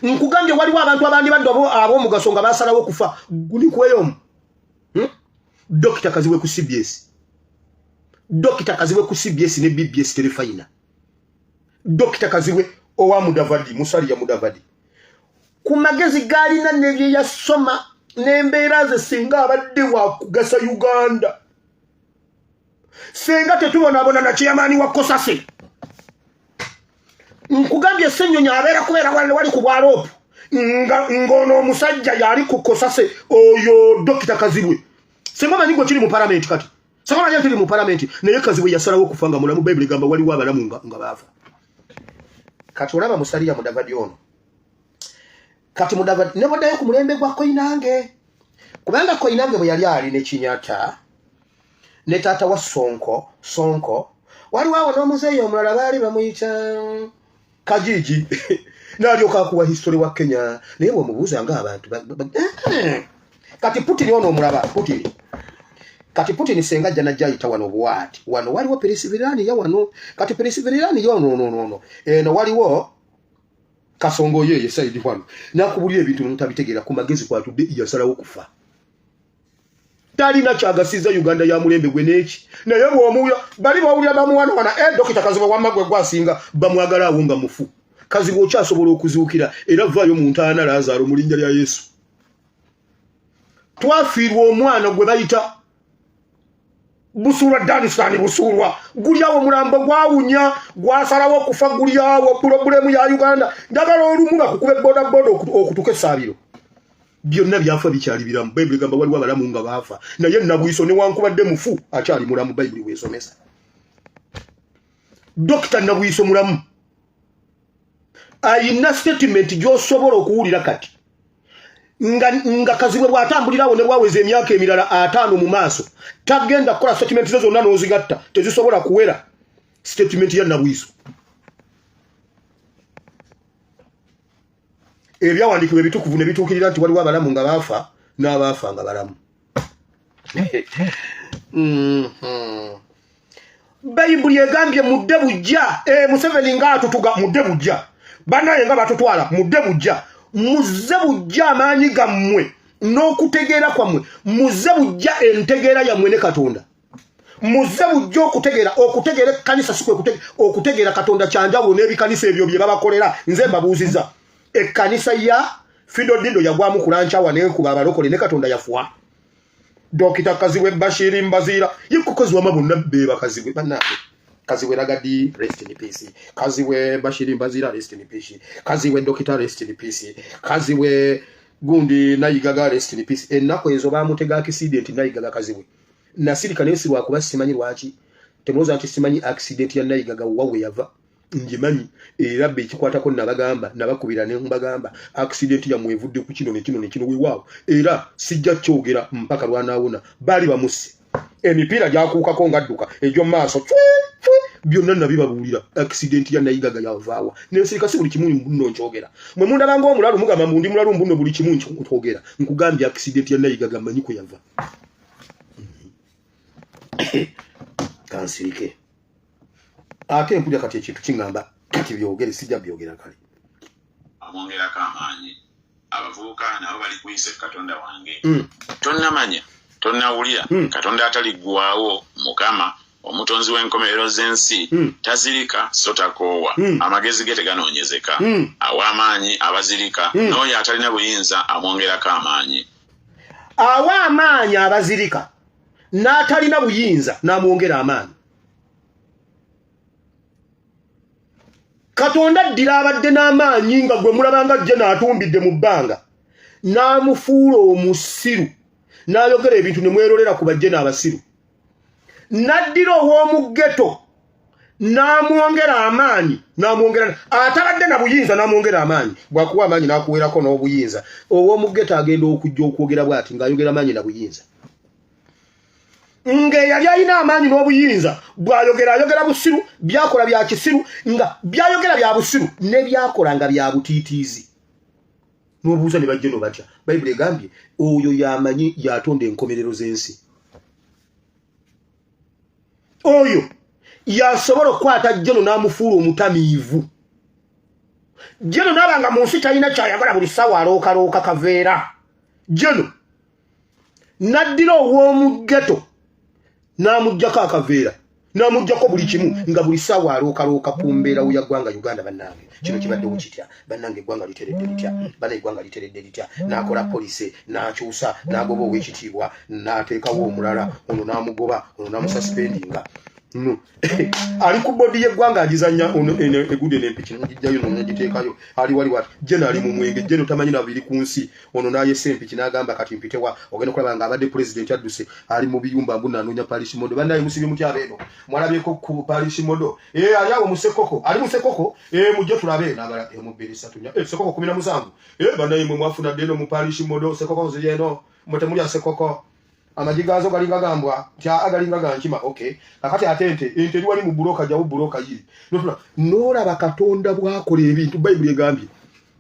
nkugambye waliwo abantu abandi badde ab'omugaso nga basalawo okufa guli kweyomu Dokita Kaziwe ku CBS Dokita Kaziwe ku CBS ne BBS Telefayina Dokita Kaziwe owa Mudavadi Musalia Mudavadi ku magezi galina nebye yasoma n'embeera ze singa abadde wa kugasa Uganda senga tetubonabona na chairman wa Kosase nkugambye Ssenyonyi abeera kubeera wali ku bwalopu ngono omusajja yali ku Kosase oyo Dokita Kaziwe senga manyi gwe kiri mu parliament kati senga manyi kiri mu parliament naye Kaziwe yasalawo okufanga mulamu Bible gamba waliwo abalamu nga baafa kati olaba Musalia Mudavadi ono kati Mudavadi ne baddayo ku mulembe gwa Koinange kubanga Koinange bwe yali ali ne Kinyatta ne taata wa Sonko waliwo awo n'omuzeeyi omulala baali bamuyita Kajiji n'alyoka akuwa history wa Kenya naye bw'omubuuza ng'abantu kati Putin ono omulaba kati Putin senga jana jayita wano buwati wano waliwo Perseverance ya wano kati Perseverance yo no eno waliwo Kasongo ye side wano nakubulira ebintu mutabitegeera ku magezi kwatudde yasalawo okufa talina kyagasiza Uganda ya mulembe gwe neki naye bw'omuya bali bawulira bamuwana wana Dokita Kaziwe wamagwe gwasinga bamwagala awo nga mufu Kaziwe okyasobola okuzuukira era vaayo mu ntaana Lazaro mu linnya lya Yesu twafiirwa omwana gwe bayita Busulwa Danistan Busulwa guli awo mulambo gwawunya gwasalawo okufa guli awo problemu ya Uganda ndagala olumu nga kukube boda okutuka essabiro byonna byafa bikyali biramu Bible gamba waliwo abalamu nga baafa naye Nabwiso newankubadde mufu akyali mulamu Bible bwesomesa Dr. Nabwiso mulamu ayina statement gy'osobola okuwulira kati nga Kaziwe bw'atambulirawo ne bwaweza emyaka emirala 5 mu maaso tagenda kukola statement ze zonna n'ozigatta tezisobola kuwera statement ya Nabwiso ebyawandiikibwa ebitukuvu ne bituukirira nti waliwo abalamu nga baafa n'abaafa nga balamu Bayibuli egambye mudde bujja Museveni ng'atutuga mudde bujja bannaye nga batutwala mudde bujja muzze bujja amaanyi gammwe n'okutegeera kwammwe muzze bujja entegeera yammwe ne Katonda muzze bujja okutegeera ekkanisa si kwe okutegeera Katonda kyanjawulo n'ebikanisa ebyo bye babakolera nze mbabuuziza ekkanisa ya Fido Dindo yagwamu kulancawa n'ekuba abalokole ne Katonda yafuwa Dokita Kaziwe Bashiri Mbazira yikukozi wa mabonna beba Kaziwe banafe Kaziwe Ragadi rest in peace Kaziwe Bashiri Mbazira rest in peace Kaziwe Dokita rest in peace Kaziwe Gundi Nayigaga rest in peace enako ezo bamutega accident Nayigaga Kaziwe nasirika nesi lwakuba simanyi lwaki temuza ati simanyi accident ya Nayigaga wawe yava njimanyi era be kikwatako nabagamba nabakubira ne mbagamba accident ya mwevudde ku kino ne kino wewawo era sijja kyogera mpaka lwanaawuna bali bamusi emipiira gyakuukako ngadduka egyo maaso byonna nabibabuulira accident ya Nayigaga yavaawa nensirika si buli kimu mbuno nkyogera mwe mundabanga omulalu mugamba mbundi mulalu mbuno buli kimu nkyogera nkugambye accident ya Nayigaga manyi ko yava kansirike ate mpulira kati ekintu kingamba kati byogere sijja byogera kale amwongerako amaanyi abavubuka nabo bali kuyise Katonda wange tonnamanya tonnawulira Katonda ataliggwaawo Mukama omutonzi w'enkomerero z'ensi tazirika so takoowa amagezi ge teganoonyezeka aw'amaanyi abazirika n'oyo atalina buyinza amwongerako amaanyi aw'amaanyi abazirika n'atalina buyinza n'amwongera amaanyi Katonda addira abadde n'amaanyi nga gwe mulabanga ajje n'atumbidde mu bbanga n'amufuula omusiru n'ayogera ebintu ne mwerolera ku bajje n'abasiru n'addira ow'omu ghetto n'amwongera amaanyi n'amwongera atabadde na buyinza n'amwongera amaanyi bwakuwa amaanyi n'akuweerako n'obuyinza ow'omu ghetto agenda okujja okwogera bw'ati ng'ayogera amaanyi na buyinza ng'eyali alina amaanyi n'obuyinza ayogera busiru byakola bya kisiru nga byayogera bya busiru ne byakola nga bya butiitiizi n'obuuza ne bajje no batya bayibuli egambye oyo yamanyi yatonda enkomerero z'ensi oyo yasobola okukwata jjeno n'amufuula omutamiivu jjeno n'abanga mu nsi talina kyayagala buli ssaawa alookalooka kaveera jjeno n'addira ow'omu ghetto n'amuggyako akaveera n'amuggyako buli kimu nga buli ssaawa alookalooka ku mbeera ya ggwanga Uganda bannange kino kibaddewo kitya bannange eggwanga literedde litya bana eggwanga literedde litya n'akola poliisi n'akyusa n'agoba ow'ekitiibwa n'ateekawo omulala ono n'amugoba ono n'amususpendinga ali ku bodi y'eggwanga agizanya egude n'empiki n'ogijjayo n'ogiteekayo ali wali wati jeno ali mu mwenge jeno tamanyi na biri ku nsi ono n'ayesa empiki n'agamba kati mpitewa ogenda okulaba nga abadde pulezidenti adduse ali mu biyumba mbu n'anoonya parish modo bannaye musibye mutya abeeno mwalabyeko ku parish modo ali awo musekoko ali musekoko mujje tulabe n'abala emubbiri satunya sekoko 17 bannaye mwe mwafuna ddeno mu parish modo sekoko ziri eno mutemulya sekoko amajigazo galinga gambwa kya agalinga gankima okay kakati atente ente liwali mu buloka jawo buloka yiri nora bakatonda bwakola ebintu bayibuli egambye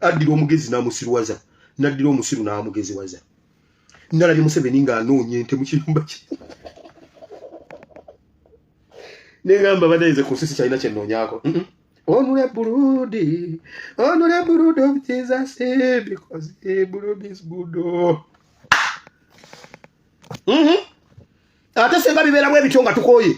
addira omugezi n'amusirwaza n'addira omusiru n'amugezi waza ndalabye Museveni nga anoonye ente mu kiyumba kye negamba badaize ku sisi kyalina kye nnoonyaako Honorable Brood of Jesus because Brood is good ate senga bibeera bwe bityo nga tukooye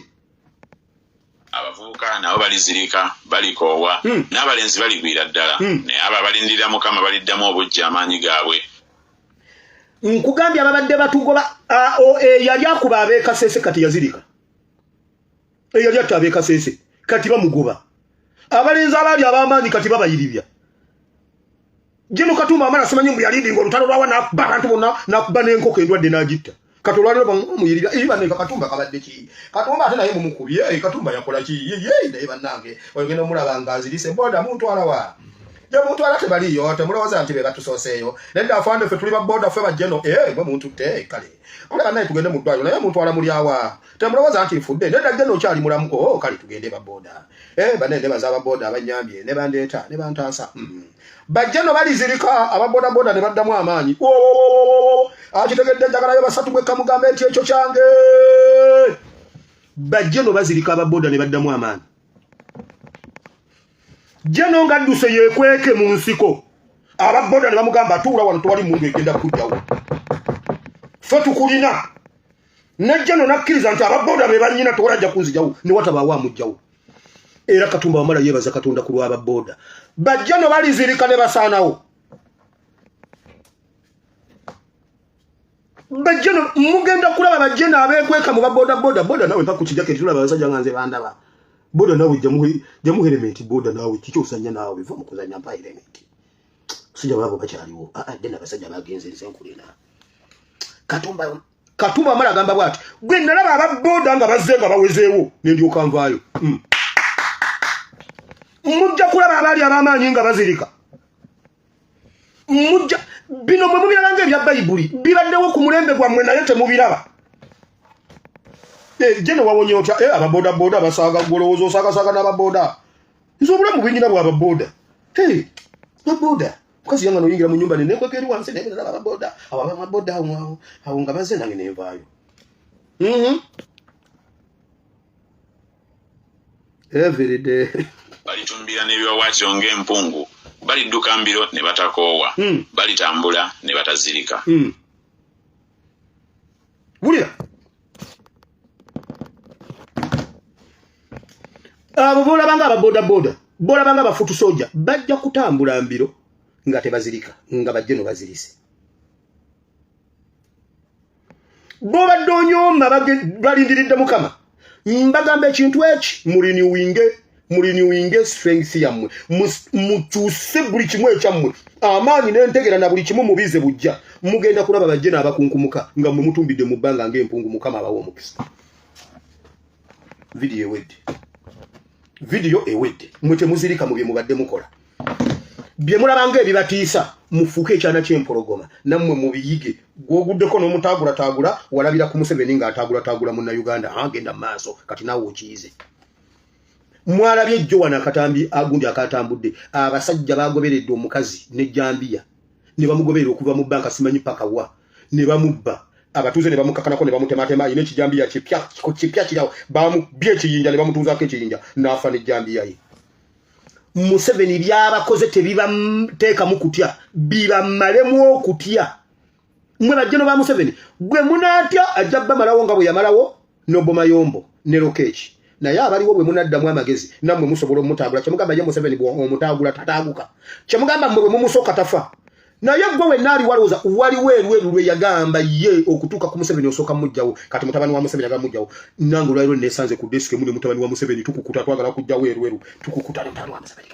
abavubuka nabo balizirika balikoowa n'abalenzi baligwira ddala naye abo abalindira Mukama baliddamu obujja amaanyi gaabwe nkugambye ababadde batugoba yali akuba ab'ekasese kati yazirika eyali atta ab'ekasese kati bamugoba abalenzi abaali ab'amaanyi kati babayiribya Jeno Katumba amala simanyi mbu yalindinga olutalo lwawa n'akuba abantu bonna n'akuba n'enkoko endwadde n'agitta katolwaliro bamuyirira ibaneka Katumba kabadde ki Katumba ate naye mumukubye Katumba yakola ki naye bannange oyogenda omulaba nga azirise boda muntu alawa ya muntu ala tebaliyo temulowooza nti be batusoseeyo nedda afande ffe tuli ba boda ffe bajjeno mwe muntu te kale olaba naye tugende mu ddwaliro naye muntu ala muli awa temulowooza nti nfudde nedda jjeno okyali mulamu kale tugende ba boda banene baza aba boda abanyambye ne bandeeta ne bantaasa bajjeno balizirika ababoda boda ne baddamu amaanyi akitegedde njagalayo basatu bwe kamugambe nti ekyo kyange bajjeno bazirika ababoda ne baddamu amaanyi jeno nga dduse yekweke mu nsiko ababoda ne bamugamba tuula wano tewali mundu egenda kujjawo ffe tukulina ne jeno nakkiriza nti ababoda be bannyina tewalajja kunzijawo ne watabaawo amugjawo era Katumba wamala yeebaza Katonda ku lw'ababoda bajjeno balizirika ne basaanawo bajjeno mugenda kulaba bajjeno abeekweka mu baboda boda nawe mpaka ku kijaketi tulaba abasajja nga nze bandaba boda nawe jamu elementi boda nawe kiki osanya nawe biva mu kuzanya mpa elementi sijja babo bakyaliwo dena abasajja bagenze nsenkulina Katumba amala agamba bwati gwe nalaba ababoda nga bazze nga bawezeewo nendyoka nvaayo mujja kulaba abaali ab'amaanyi nga bazirika mujja bino mwe mubiranga ebya bayibuli bibaddewo ku mulembe gwammwe naye temubiraba jeno wawonye otya ababoda boda basaaga golowooza osaagasaaga n'ababoda nze obulamu bwenyina bw'ababoda baboda mukazi yanga noyingira mu nyumba nenekweka eri wansi naye nalaba ababoda awo nga bazze nange nenvaayo every day balitumbira n'ebiwawaatiro ng'empungu balidduka mbiro ne batakoowa balitambula ne batazirika wulira abo bolabanga ababodaboda bolabanga abafutu soja bajja kutambula mbiro nga tebazirika nga bajje no bazirise bobadde onyoma balindiridde mukama mbagamba ekintu eki muliniwinge strength yammwe mukyuse buli kimu ekyammwe amaanyi n'entegera na buli kimu mubize bujja mugenda kulaba bajje n'abakunkumuka nga mwe mutumbidde mu bbanga ng'empungu mukama abawo omukisa video ewedde mwe temuzirika mu bye mubadde mukola bye mulabanga ebibatiisa mufuuke ekyana ky'empologoma nammwe mubiyige gwoguddeko n'omutaagula walabira ku Museveni ng'ataagula munnayuganda agenda mu maaso kati naawe okiyize mwalabye ejjo wana akatambi agundi akatambudde abasajja bagoberedde omukazi ne jambiya ne bamugoberera okuva mu banka simanyi paka wa ne bamubba abatuuze ne bamukakanako ne bamutematema ayina ekijambiya kipya kirawo bamubye ekiyinja ne bamutuuzaako ekiyinja n'afa ne jambiya ye Museveni byabakoze tebibateekamu kutya bibamalemu okutya mwe bajjeno ba Museveni gwe munatya ajja bamalawo nga bwe yamalawo n'Obomayombo ne Lokeki naye abaliwo bwe munaddamu amagezi nammwe musobola omutaagula kyemugamba ye Museveni omutaagula tataaguka kyemugamba mmwe bwe mumusoka tafa naye gwe wenna ali walowooza waliwo erweru lwe yagamba ye okutuuka ku Museveni osooka mujjawo kati mutabani wa Museveni agamba mujjawo nange olwaliro nesanze ku desike mune mutabani wa Museveni tukukuta twagala kujjawo erweru tukukuta ne mutabani wa Museveni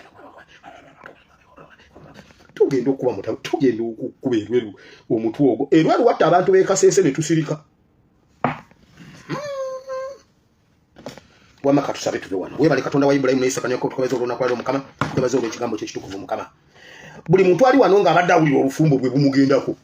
tugenda okuba mutabani tugenda okukuba erweru omutwe ogwo erweru watta abantu beekaseese ne tusirika wamaka tusabe tuve wano webale Katonda wa Ibrahimu ne Isaka nyoko tukomezo olunaku lwaleero mukama tukomezo olw'ekigambo ky'ekitukuvu mukama buli muntu ali wano nga abadde awulira olufumbo bwe bumugendako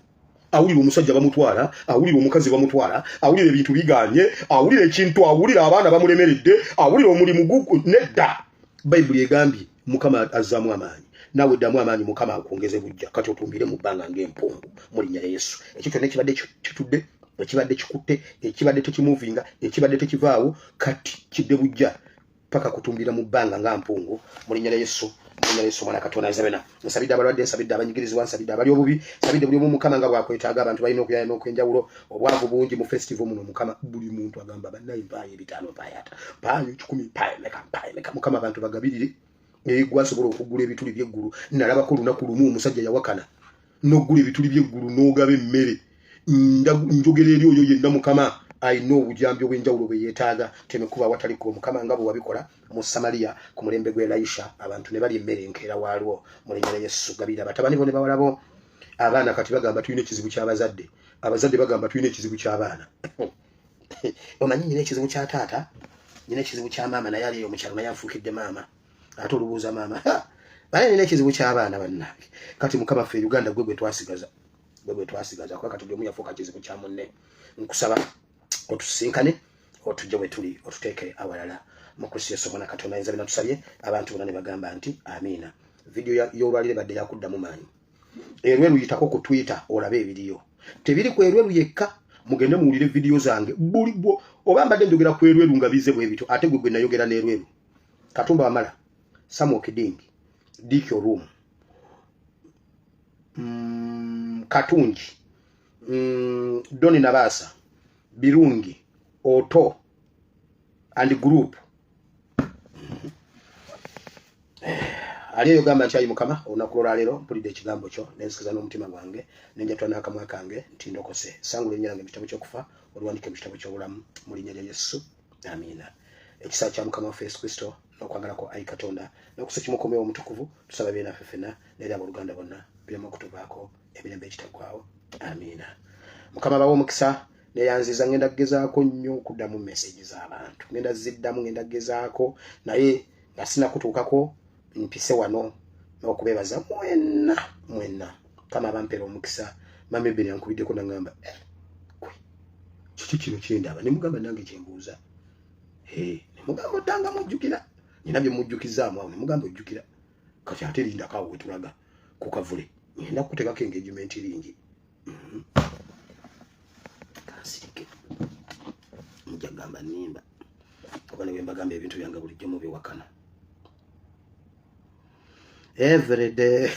awulira omusajja bamutwala awulira omukazi bamutwala awulira ebintu biganye awulira ekintu awulira abaana bamulemeredde awulira omulimu gugu nedda Bayibuli egambye mukama azzaamu amaanyi nawe ddamu amaanyi mukama akwongeze bujja kati otumbire mu bbanga ng'empungu mu linnya lya Yesu ekyo kyonna ekibadde kitudde ekibadde kikutte ekibadde tekimuvinga ekibadde tekivaawo kati kidde bujja paka kutumbira mu bbanga nga mpungu mu linnya lya Yesu mwana Katonda azabena nsabidde abalwadde nsabidde abanyigirizibwa nsabidde abali obubi nsabidde buli omu mukama nga bwakwetaaga abantu balina okuyaya n'okwenjawulo obwavu bungi mu festival muno mukama buli muntu agamba bannaye mpaayo ebitaano mpaayata mpaayo 10 mpaayo meka mukama abantu bagabirire gwasobola okugula ebituli by'eggulu nalabako olunaku lumu omusajja yawakana n'oggula ebituli by'eggulu n'ogaba emmere njogera eri oyo yenna mukama ayina obujambi obw'enjawulo bwe yeetaaga temekuba wataliko mukama nga bwe wabikola mu Samaliya ku mulembe gwe Elisha abantu ne bali emmere enkeera waalwo mu linnya lya Yesu gabira batabani bo ne bawalabo abaana kati bagamba tulina ekizibu ky'abazadde abazadde bagamba tulina ekizibu ky'abaana omanyi nyina ekizibu kya taata nyina ekizibu kya maama naye aliyo omukyalo naye afuukidde maama ate olubuuza maama naye nina ekizibu ky'abaana bannange kati mukama ffe Uganda gwe twasigaza kwa kati buli omu yafuuka kizibu kya munne nkusaba otusinkane otujja bwe tuli otuteeke awalala mu Kristo Yesu mwana Katonda ayinza bina tusabye abantu bonna ne bagamba nti amiina video y'olwalire badde yakuddamu maanyi erweru yitako ku Twitter olabe ebiriyo tebiri ku erweru yekka mugende muwulire video zange buli bwo oba mbadde njogera ku erweru nga bize bwe bito ate gwe nayogera n'erweru Katumba Wamala Samuel Kidingi Dikyo Room Katungi Doni Nabasa Birungi Oto and group aliyo gamba nti mukama onakulola leero mpulidde ekigambo kyo nenzikiriza n'omutima gwange nenjatula n'akamwa kange nti ndokose sangula ennyange mu kitabo ky'okufa oluwandike mu kitabo ky'obulamu mu linnya lya Yesu amiina ekisa kya mukama waffe Yesu Kristo n'okwagalako ayi Katonda n'okusa kimukomewo omutukuvu tusaba bye naffe ffenna n'eri abooluganda bonna birema okutuvaako emirembe ekitaggwaawo amiina mukama bawo omukisa neyanziza ngenda kugezaako nnyo okuddamu message z'abantu ngenda ziddamu ngenda kugezaako naye nga sinakutuukako mpise wano n'okubeebaza mwenna kama abampeera omukisa mama Ebeni yankubiddeko nagamba kiki kino kyendaba ne mugamba nange kyembuuza ne mugamba oddanga mujjukira nina bye mujjukizaamu awo ne mugamba ojjukira kati ate lindako awo wetulaga ku kavule ngenda kukuteekako engagement lingi kansirike nja gamba nimba oba ne bwe mbagamba ebintu byange bulijjo mubiwakana every day